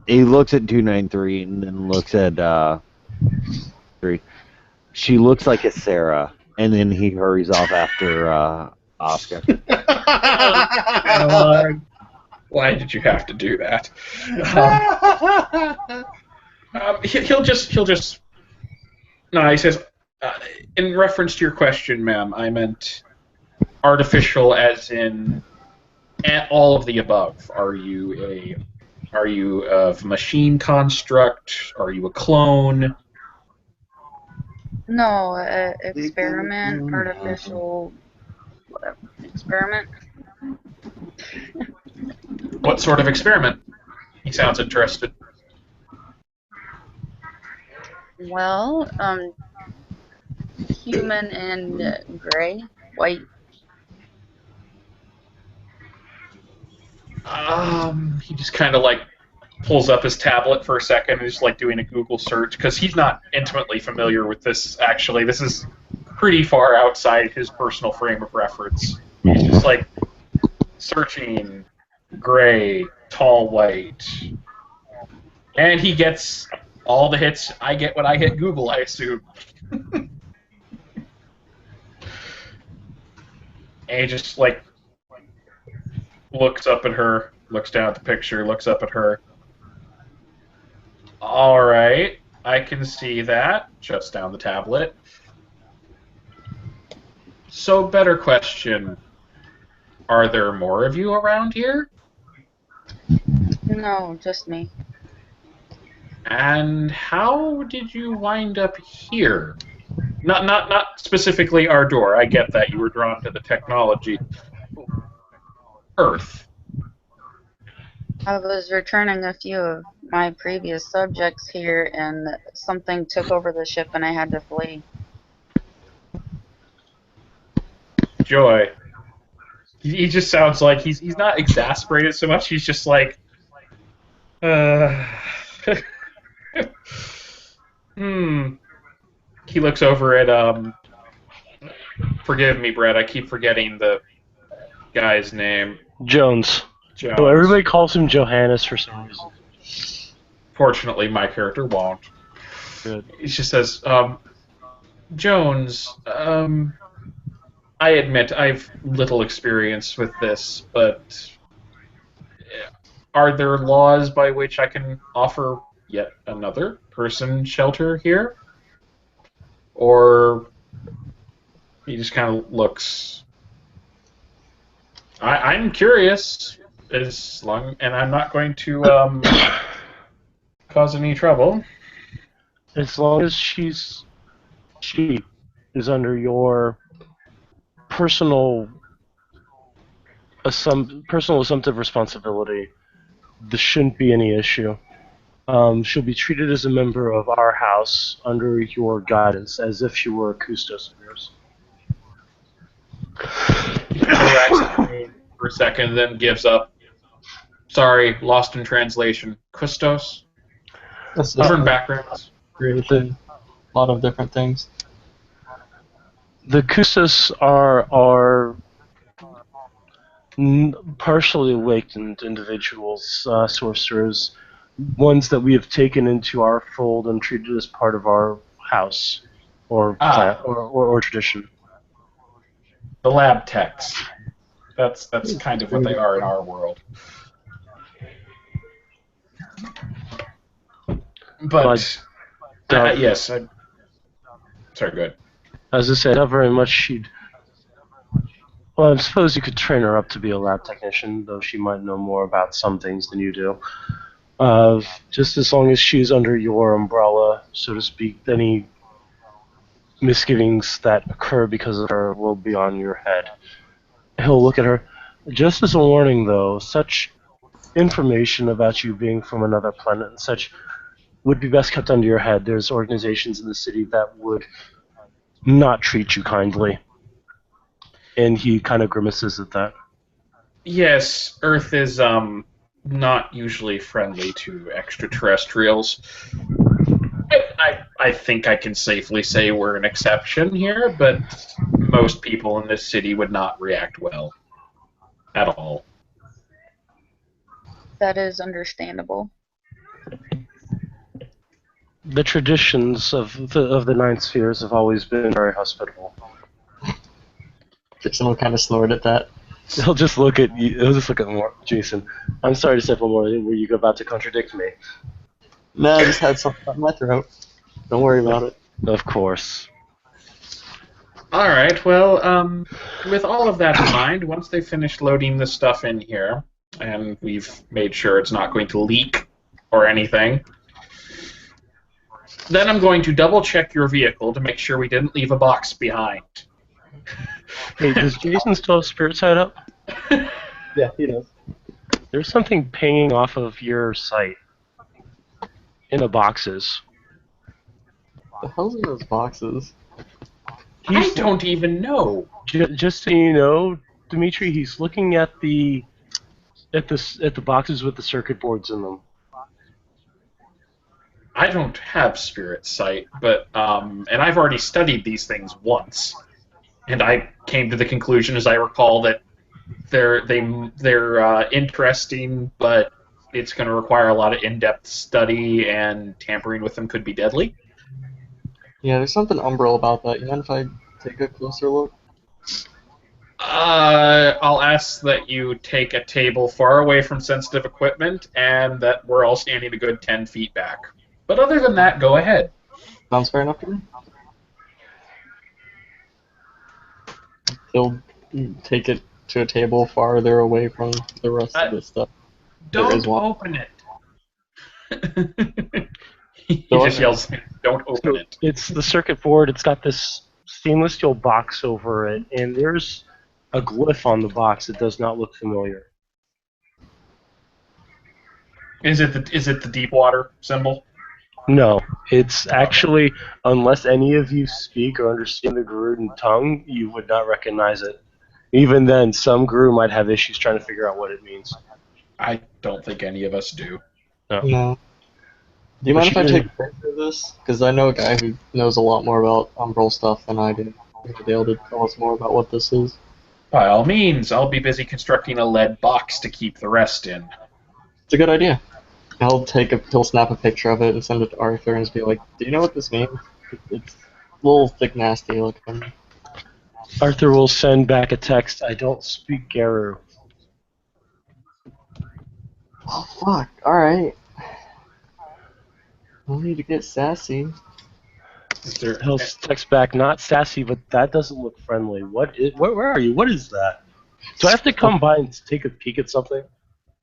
he looks at 293 and then looks at 3. She looks like a Sarah, and then he hurries off after Oscar. Why did you have to do that? He'll just. No, he says, in reference to your question, ma'am, I meant artificial, as in all of the above. Are you a machine construct? Are you a clone? No, experiment, artificial experiment. What sort of experiment? He sounds interested. Well, human and gray, white. He just kind of like pulls up his tablet for a second and is like doing a Google search because he's not intimately familiar with this. Actually, this is pretty far outside his personal frame of reference. He's just like searching gray, tall, white, and he gets all the hits I get when I hit Google, I assume. And he just like looks up at her, looks down at the picture, looks up at her. All right, I can see that. Shuts down the tablet. So, better question. Are there more of you around here? No, just me. And how did you wind up here? Not specifically our door. I get that you were drawn to the technology. Earth. I was returning a few of my previous subjects here, and something took over the ship, and I had to flee. Joy. He just sounds like he's not exasperated so much. He's just like, He looks over at Forgive me, Brett. I keep forgetting the guy's name. Jones. Jones. So everybody calls him Johannes for some reason. Fortunately, my character won't. Good. He just says, Jones, I admit I've little experience with this, but are there laws by which I can offer yet another person shelter here? Or He just kind of looks. I'm curious, and I'm not going to cause any trouble. As long as she is under your personal assumptive responsibility, this shouldn't be any issue. She'll be treated as a member of our house under your guidance, as if she were a custos of yours. For a second, then gives up. Sorry, lost in translation. Custos? Different backgrounds. Creation. A lot of different things. The custos are partially awakened individuals, sorcerers, ones that we have taken into our fold and treated as part of our house or tradition. The lab techs. That's kind of what they are in our world. But yes, sorry, go ahead. As I said, not very much she'd. Well, I suppose you could train her up to be a lab technician, though she might know more about some things than you do. Just as long as she's under your umbrella, so to speak, any misgivings that occur because of her will be on your head. He'll look at her. Just as a warning, though, such information about you being from another planet and such would be best kept under your head. There's organizations in the city that would not treat you kindly. And he kind of grimaces at that. Yes, Earth is not usually friendly to extraterrestrials. I think I can safely say we're an exception here, but most people in this city would not react well at all. That is understandable. The traditions of the Nine Spheres have always been very hospitable. Jason will kind of snort at that. He'll just look at you. He'll just look at Jason. I'm sorry to step on more. Were you about to contradict me? No, I just had something in my throat. Don't worry about it. Of course. All right. Well, with all of that in mind, once they finish loading the stuff in here, and we've made sure it's not going to leak or anything, then I'm going to double check your vehicle to make sure we didn't leave a box behind. Hey, does Jason still have spirit side up? Yeah, he does. There's something pinging off of your site in the boxes. The hell's in those boxes? I don't even know. Just so you know, Dimitri, he's looking at the boxes with the circuit boards in them. I don't have spirit sight, but and I've already studied these things once, and I came to the conclusion, as I recall, that they're interesting, but it's going to require a lot of in-depth study, and tampering with them could be deadly. Yeah, there's something umbral about that. You mind if I take a closer look? I'll ask that you take a table far away from sensitive equipment, and that we're all standing a good 10 feet back. But other than that, go ahead. Sounds fair enough to me. He'll take it to a table farther away from the rest of the stuff. Don't open it. He just yells, "Don't open it." It's the circuit board. It's got this stainless steel box over it, and there's a glyph on the box that does not look familiar. Is it the deep water symbol? No, it's actually, unless any of you speak or understand the Gerudo tongue, you would not recognize it. Even then, some Guru might have issues trying to figure out what it means. I don't think any of us do. No. Do you mind if I take a picture of this? Because I know a guy who knows a lot more about umbral stuff than I do. He'll be able to tell us more about what this is. By all means, I'll be busy constructing a lead box to keep the rest in. It's a good idea. He'll snap a picture of it and send it to Arthur and just be like, "Do you know what this means?" It's a little thick, nasty looking. Arthur will send back a text. I don't speak Geru. Oh fuck! All right. No need to get sassy. He'll text back, not sassy, but that doesn't look friendly. Where are you? What is that? Do I have to come by and take a peek at something?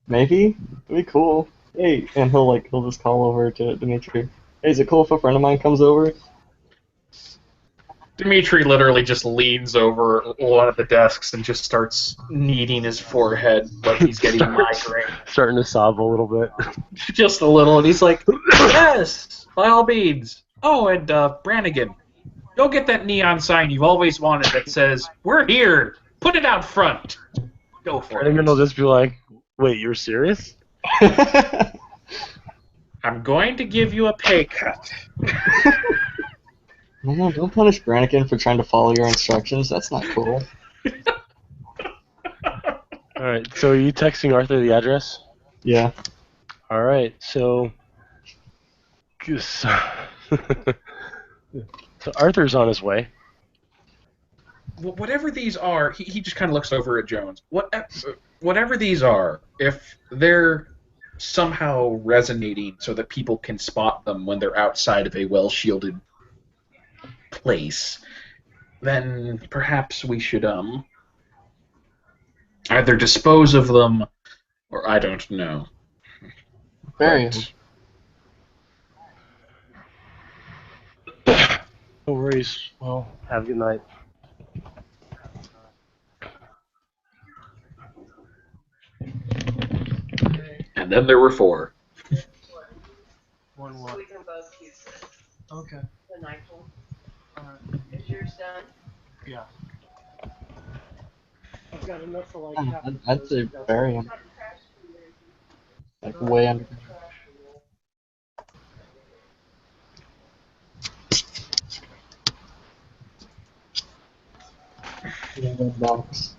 Maybe. It'd be cool. Hey, and he'll just call over to Dimitri. Hey, is it cool if a friend of mine comes over? Dimitri literally just leans over one of the desks and just starts kneading his forehead like he's getting a migraine. Starting to sob a little bit. Just a little, and he's like, yes, by all means. Oh, and Brannigan, go get that neon sign you've always wanted that says, we're here, put it out front. Go for it. Brannigan will just be like, wait, you're serious? I'm going to give you a pay cut. No, don't punish Brannigan for trying to follow your instructions. That's not cool. Alright, so are you texting Arthur the address? Yeah. Alright, so Arthur's on his way. Whatever these are, he just kind of looks over at Jones. Whatever these are, if they're somehow resonating so that people can spot them when they're outside of a well-shielded place, then perhaps we should either dispose of them, or I don't know. Bury No worries. Well, have a good night. And then there were 4. One So we can both use this. Okay. The knife hole. Is yours done? Yeah. I've got enough for like half. I'd say bury him. Like way under. In a box.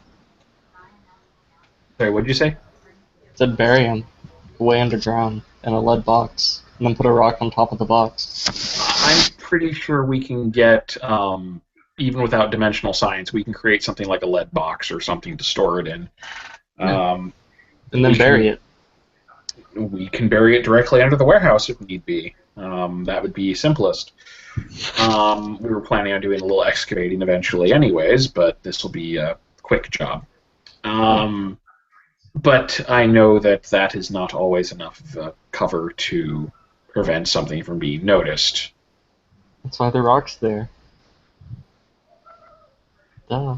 Sorry, what'd you say? Said bury him way underground in a lead box, and then put a rock on top of the box. I'm pretty sure we can get, even without dimensional science, we can create something like a lead box or something to store it in. And then bury it. We can bury it directly under the warehouse if need be. That would be simplest. We were planning on doing a little excavating eventually anyways, but this will be a quick job. But I know that that is not always enough of a cover to prevent something from being noticed. That's why the rock's there. Duh.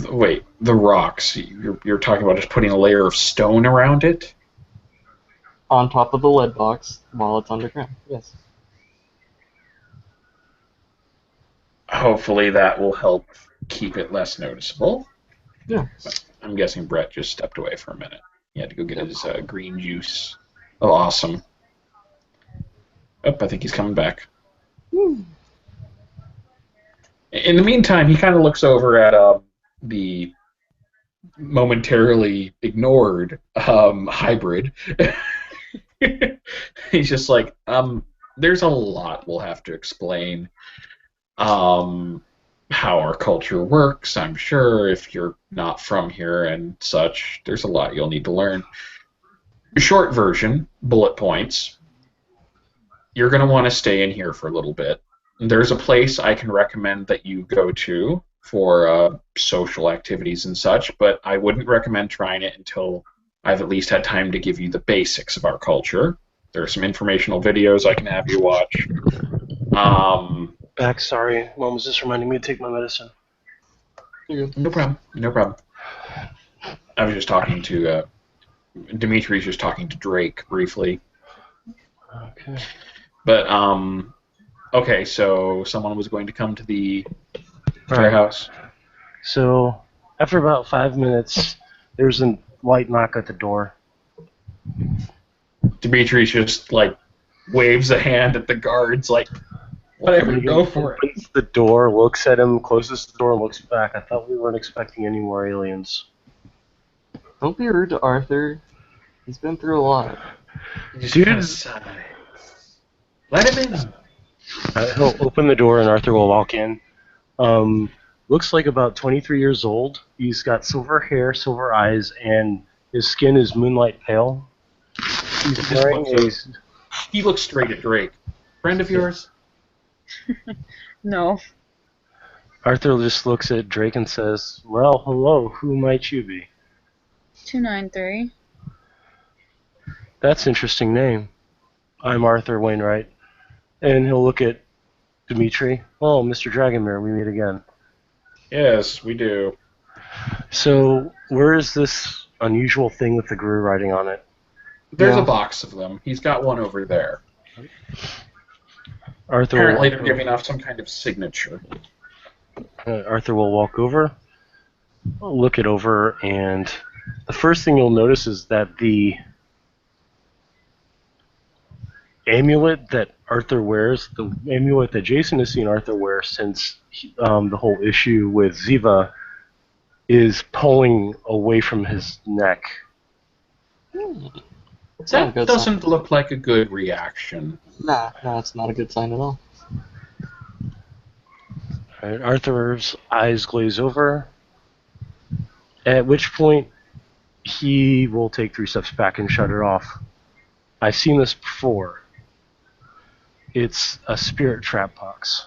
Wait, the rocks. You're talking about just putting a layer of stone around it? On top of the lead box while it's underground, yes. Hopefully that will help keep it less noticeable. Yeah. But I'm guessing Brett just stepped away for a minute. He had to go get his green juice. Oh, awesome. Oh, I think he's coming back. Woo. In the meantime, he kind of looks over at the momentarily ignored hybrid. He's just like, there's a lot we'll have to explain. How our culture works, I'm sure, if you're not from here and such. There's a lot you'll need to learn. Short version, bullet points. You're going to want to stay in here for a little bit. There's a place I can recommend that you go to for social activities and such, but I wouldn't recommend trying it until I've at least had time to give you the basics of our culture. There are some informational videos I can have you watch. Back, sorry. Mom was just reminding me to take my medicine. No problem. No problem. I was just talking to Dimitri's just talking to Drake briefly. Okay. But okay, so someone was going to come to the warehouse. So after about 5 minutes, there's a light knock at the door. Dimitri's just like waves a hand at the guards, like, whatever, go for it. Opens the door, looks at him, closes the door, and looks back. I thought we weren't expecting any more aliens. Don't be rude to Arthur. He's been through a lot. Dude, let him in. He'll open the door and Arthur will walk in. Looks like about 23 years old. He's got silver hair, silver eyes, and his skin is moonlight pale. He's wearing a... He looks straight at Drake. Friend of yours? No. Arthur just looks at Drake and says, "Well, hello, who might you be?" 293. That's an interesting name. I'm Arthur Wainwright. And he'll look at Dimitri. "Oh, Mr. Dragomir, we meet again." Yes, we do. So, where is this unusual thing with the Gru writing on it? There's a box of them. He's got one over there. Apparently they're giving off some kind of signature. Arthur will walk over, look it over, and the first thing you'll notice is that the amulet that Arthur wears, the amulet that Jason has seen Arthur wear since the whole issue with Ziva, is pulling away from his neck. That doesn't look like a good reaction. Nah, it's not a good sign at all. Right, Arthur's eyes glaze over, at which point he will take 3 steps back and shut it off. I've seen this before. It's a spirit trap box.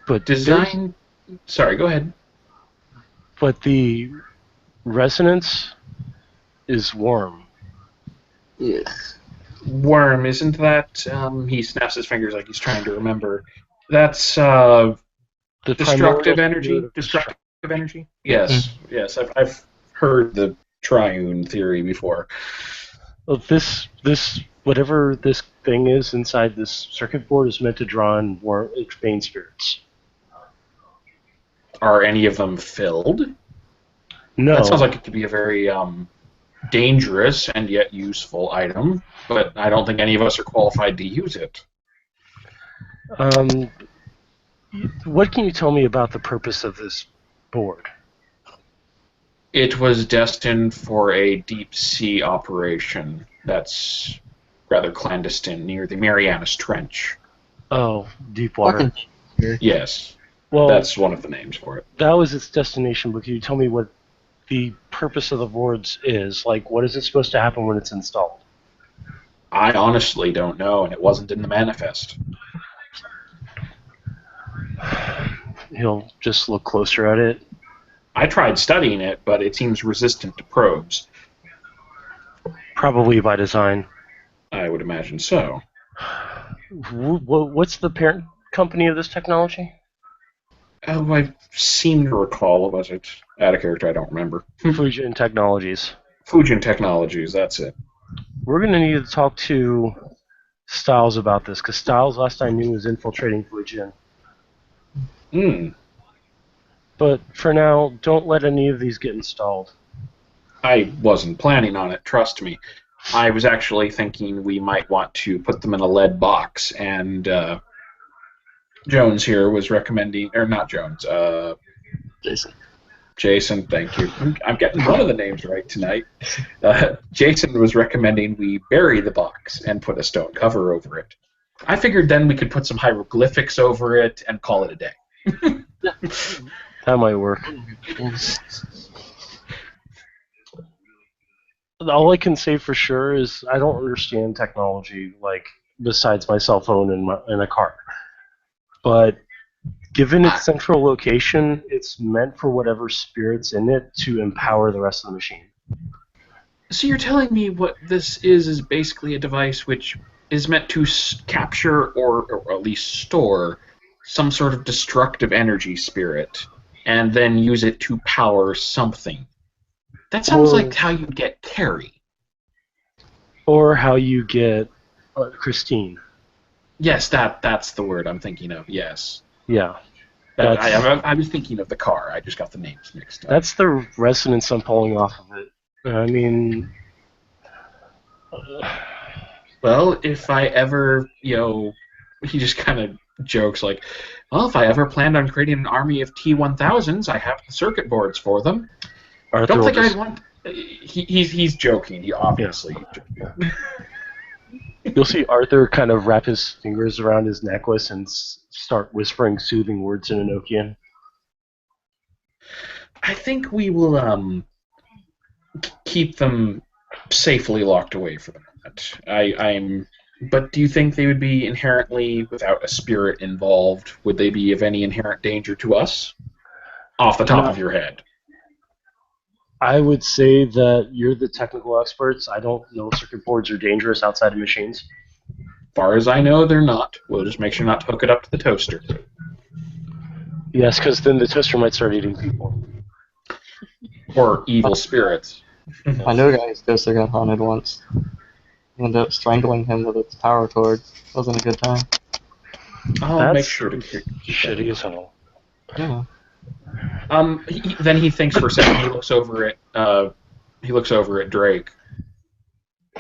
But design... Sorry, go ahead. But the resonance is worm. Yes. Worm, isn't that... he snaps his fingers like he's trying to remember. That's destructive energy? Destructive energy? Yes, yes. I've heard the triune theory before. Well, this whatever this thing is inside this circuit board is meant to draw in bane spirits. Are any of them filled? No. That sounds like it could be a very dangerous and yet useful item, but I don't think any of us are qualified to use it. What can you tell me about the purpose of this board? It was destined for a deep-sea operation that's rather clandestine near the Marianas Trench. Oh, deep water. Yes. Well, that's one of the names for it. That was its destination, but can you tell me what the purpose of the boards is? Like, what is it supposed to happen when it's installed? I honestly don't know, and it wasn't in the manifest. He'll just look closer at it. I tried studying it, but it seems resistant to probes. Probably by design. I would imagine so. What's the parent company of this technology? Oh, I seem to recall. Was it out of character? I don't remember. Fujin Technologies. Fujin Technologies, that's it. We're going to need to talk to Styles about this, because Styles, last I knew, was infiltrating Fujin. But for now, don't let any of these get installed. I wasn't planning on it, trust me. I was actually thinking we might want to put them in a lead box, and Jones here was recommending, or not Jones, Jason, thank you. I'm getting one of the names right tonight. Jason was recommending we bury the box and put a stone cover over it. I figured then we could put some hieroglyphics over it and call it a day. That might work. All I can say for sure is I don't understand technology, like, besides my cell phone and a car. But given its central location, it's meant for whatever spirit's in it to empower the rest of the machine. So you're telling me what this is basically a device which is meant to capture or at least store some sort of destructive energy spirit and then use it to power something. That sounds like how you get Carrie. Or how you get Christine. Yes, that's the word I'm thinking of, yes. Yeah. I was thinking of the car. I just got the names mixed up. That's the resonance I'm pulling off of it. I mean... Well, if I ever, he just kind of jokes like, well, if I ever planned on creating an army of T-1000s, I have the circuit boards for them. I don't think I'd want... He's joking. He obviously... Yeah. You'll see Arthur kind of wrap his fingers around his necklace and start whispering soothing words in Enochian. I think we will keep them safely locked away for the moment. I'm But do you think they would be inherently without a spirit involved? Would they be of any inherent danger to us? Off the top of your head. I would say that you're the technical experts. I don't know if circuit boards are dangerous outside of machines. As far as I know, they're not. We'll just make sure not to hook it up to the toaster. Yes, because then the toaster might start eating people. Or evil spirits. I know a guy whose toaster got haunted once. Ended up strangling him with its power cord. Wasn't a good time. I'll make sure to keep shitty as hell. Yeah. Then he thinks for a second. He looks over at Drake.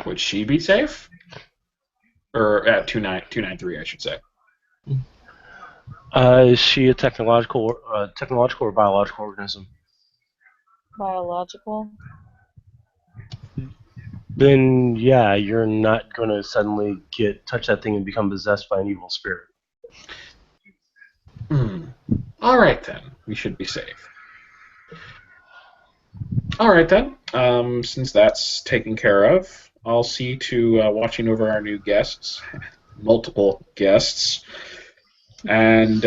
Would she be safe? Or at 293, I should say. Is she a technological or biological organism? Biological. Then yeah, you're not going to suddenly touch that thing and become possessed by an evil spirit. All right then, we should be safe. All right then, since that's taken care of, I'll see to watching over our new guests, multiple guests, and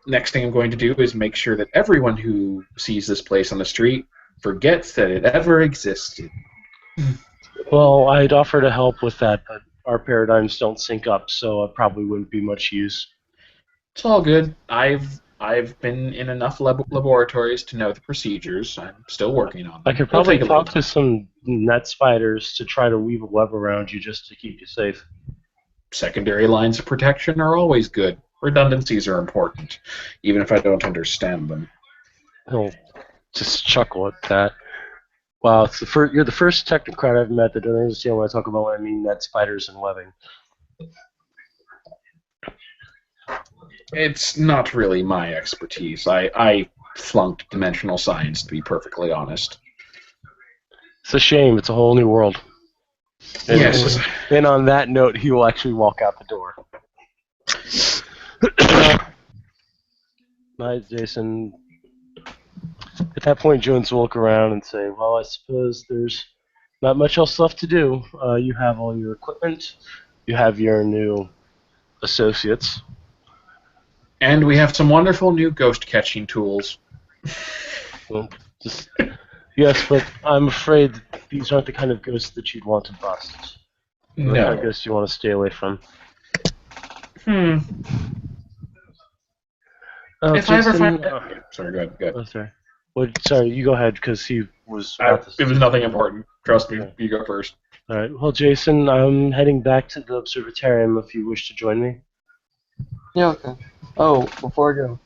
next thing I'm going to do is make sure that everyone who sees this place on the street forgets that it ever existed. Well, I'd offer to help with that, but our paradigms don't sync up, so it probably wouldn't be much use. It's all good. I've been in enough laboratories to know the procedures. I'm still working on them. I could probably talk to some net spiders to try to weave a web around you just to keep you safe. Secondary lines of protection are always good. Redundancies are important, even if I don't understand them. He'll just chuckle at that. Wow, you're the first technocrat I've met that doesn't understand when I talk about what I mean net spiders and webbing. It's not really my expertise. I flunked dimensional science, to be perfectly honest. It's a shame. It's a whole new world. And yes. Then on that note, he will actually walk out the door. Night, Jason. At that point, Jones will look around and say, well, I suppose there's not much else left to do. You have all your equipment. You have your new associates. And we have some wonderful new ghost-catching tools. Well, yes, but I'm afraid these aren't the kind of ghosts that you'd want to bust. No. The kind of ghosts you want to stay away from. If Jason, I ever find... sorry, go ahead. Oh, sorry. Well, sorry, you go ahead, because he was... it was nothing important. Trust me, you go first. All right. Well, Jason, I'm heading back to the observatarium if you wish to join me. Yeah, okay. Oh, before I go,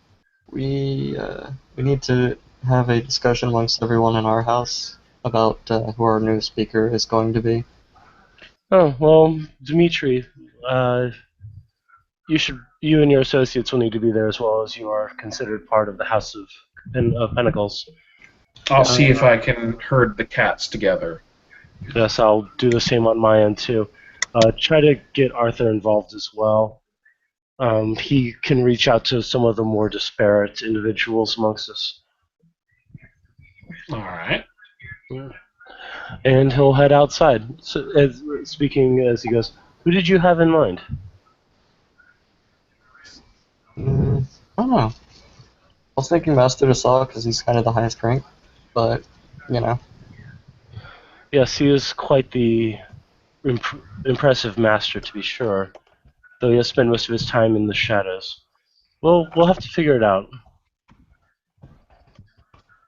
we need to have a discussion amongst everyone in our house about who our new speaker is going to be. Oh, well, Dimitri, you and your associates will need to be there as well, as you are considered part of the House of Pentacles. I'll see if I can herd the cats together. Yes, I'll do the same on my end, too. Try to get Arthur involved as well. He can reach out to some of the more disparate individuals amongst us. All right. Yeah. And he'll head outside. So, speaking as he goes, who did you have in mind? I don't know. I was thinking Master Dassault because he's kind of the highest rank, but, you know. Yes, he is quite the impressive master, to be sure, though he has spent most of his time in the shadows. Well, we'll have to figure it out.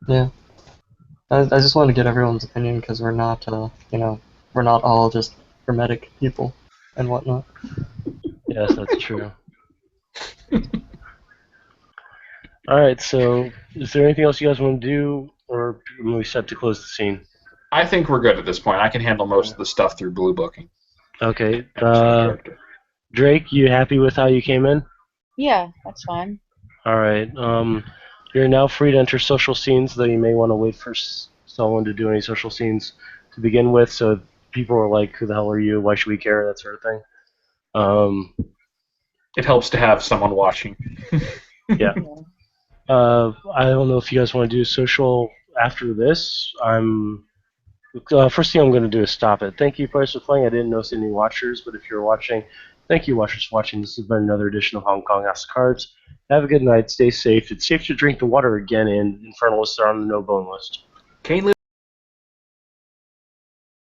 Yeah. I just want to get everyone's opinion because we're not, we're not all just hermetic people and whatnot. Yes, that's true. Alright, so is there anything else you guys want to do, or are we set to close the scene? I think we're good at this point. I can handle most of the stuff through blue booking. Okay. Drake, you happy with how you came in? Yeah, that's fine. Alright. You're now free to enter social scenes, though you may want to wait for someone to do any social scenes to begin with, so people are like, who the hell are you? Why should we care? That sort of thing. It helps to have someone watching. Yeah. I don't know if you guys want to do social after this. I'm First thing I'm going to do is stop it. Thank you, guys, for playing. I didn't notice any watchers, but if you're watching, thank you, watchers, for watching. This has been another edition of Hong Kong House of Cards. Have a good night. Stay safe. It's safe to drink the water again, and Infernalists are on the no-bone list. Kane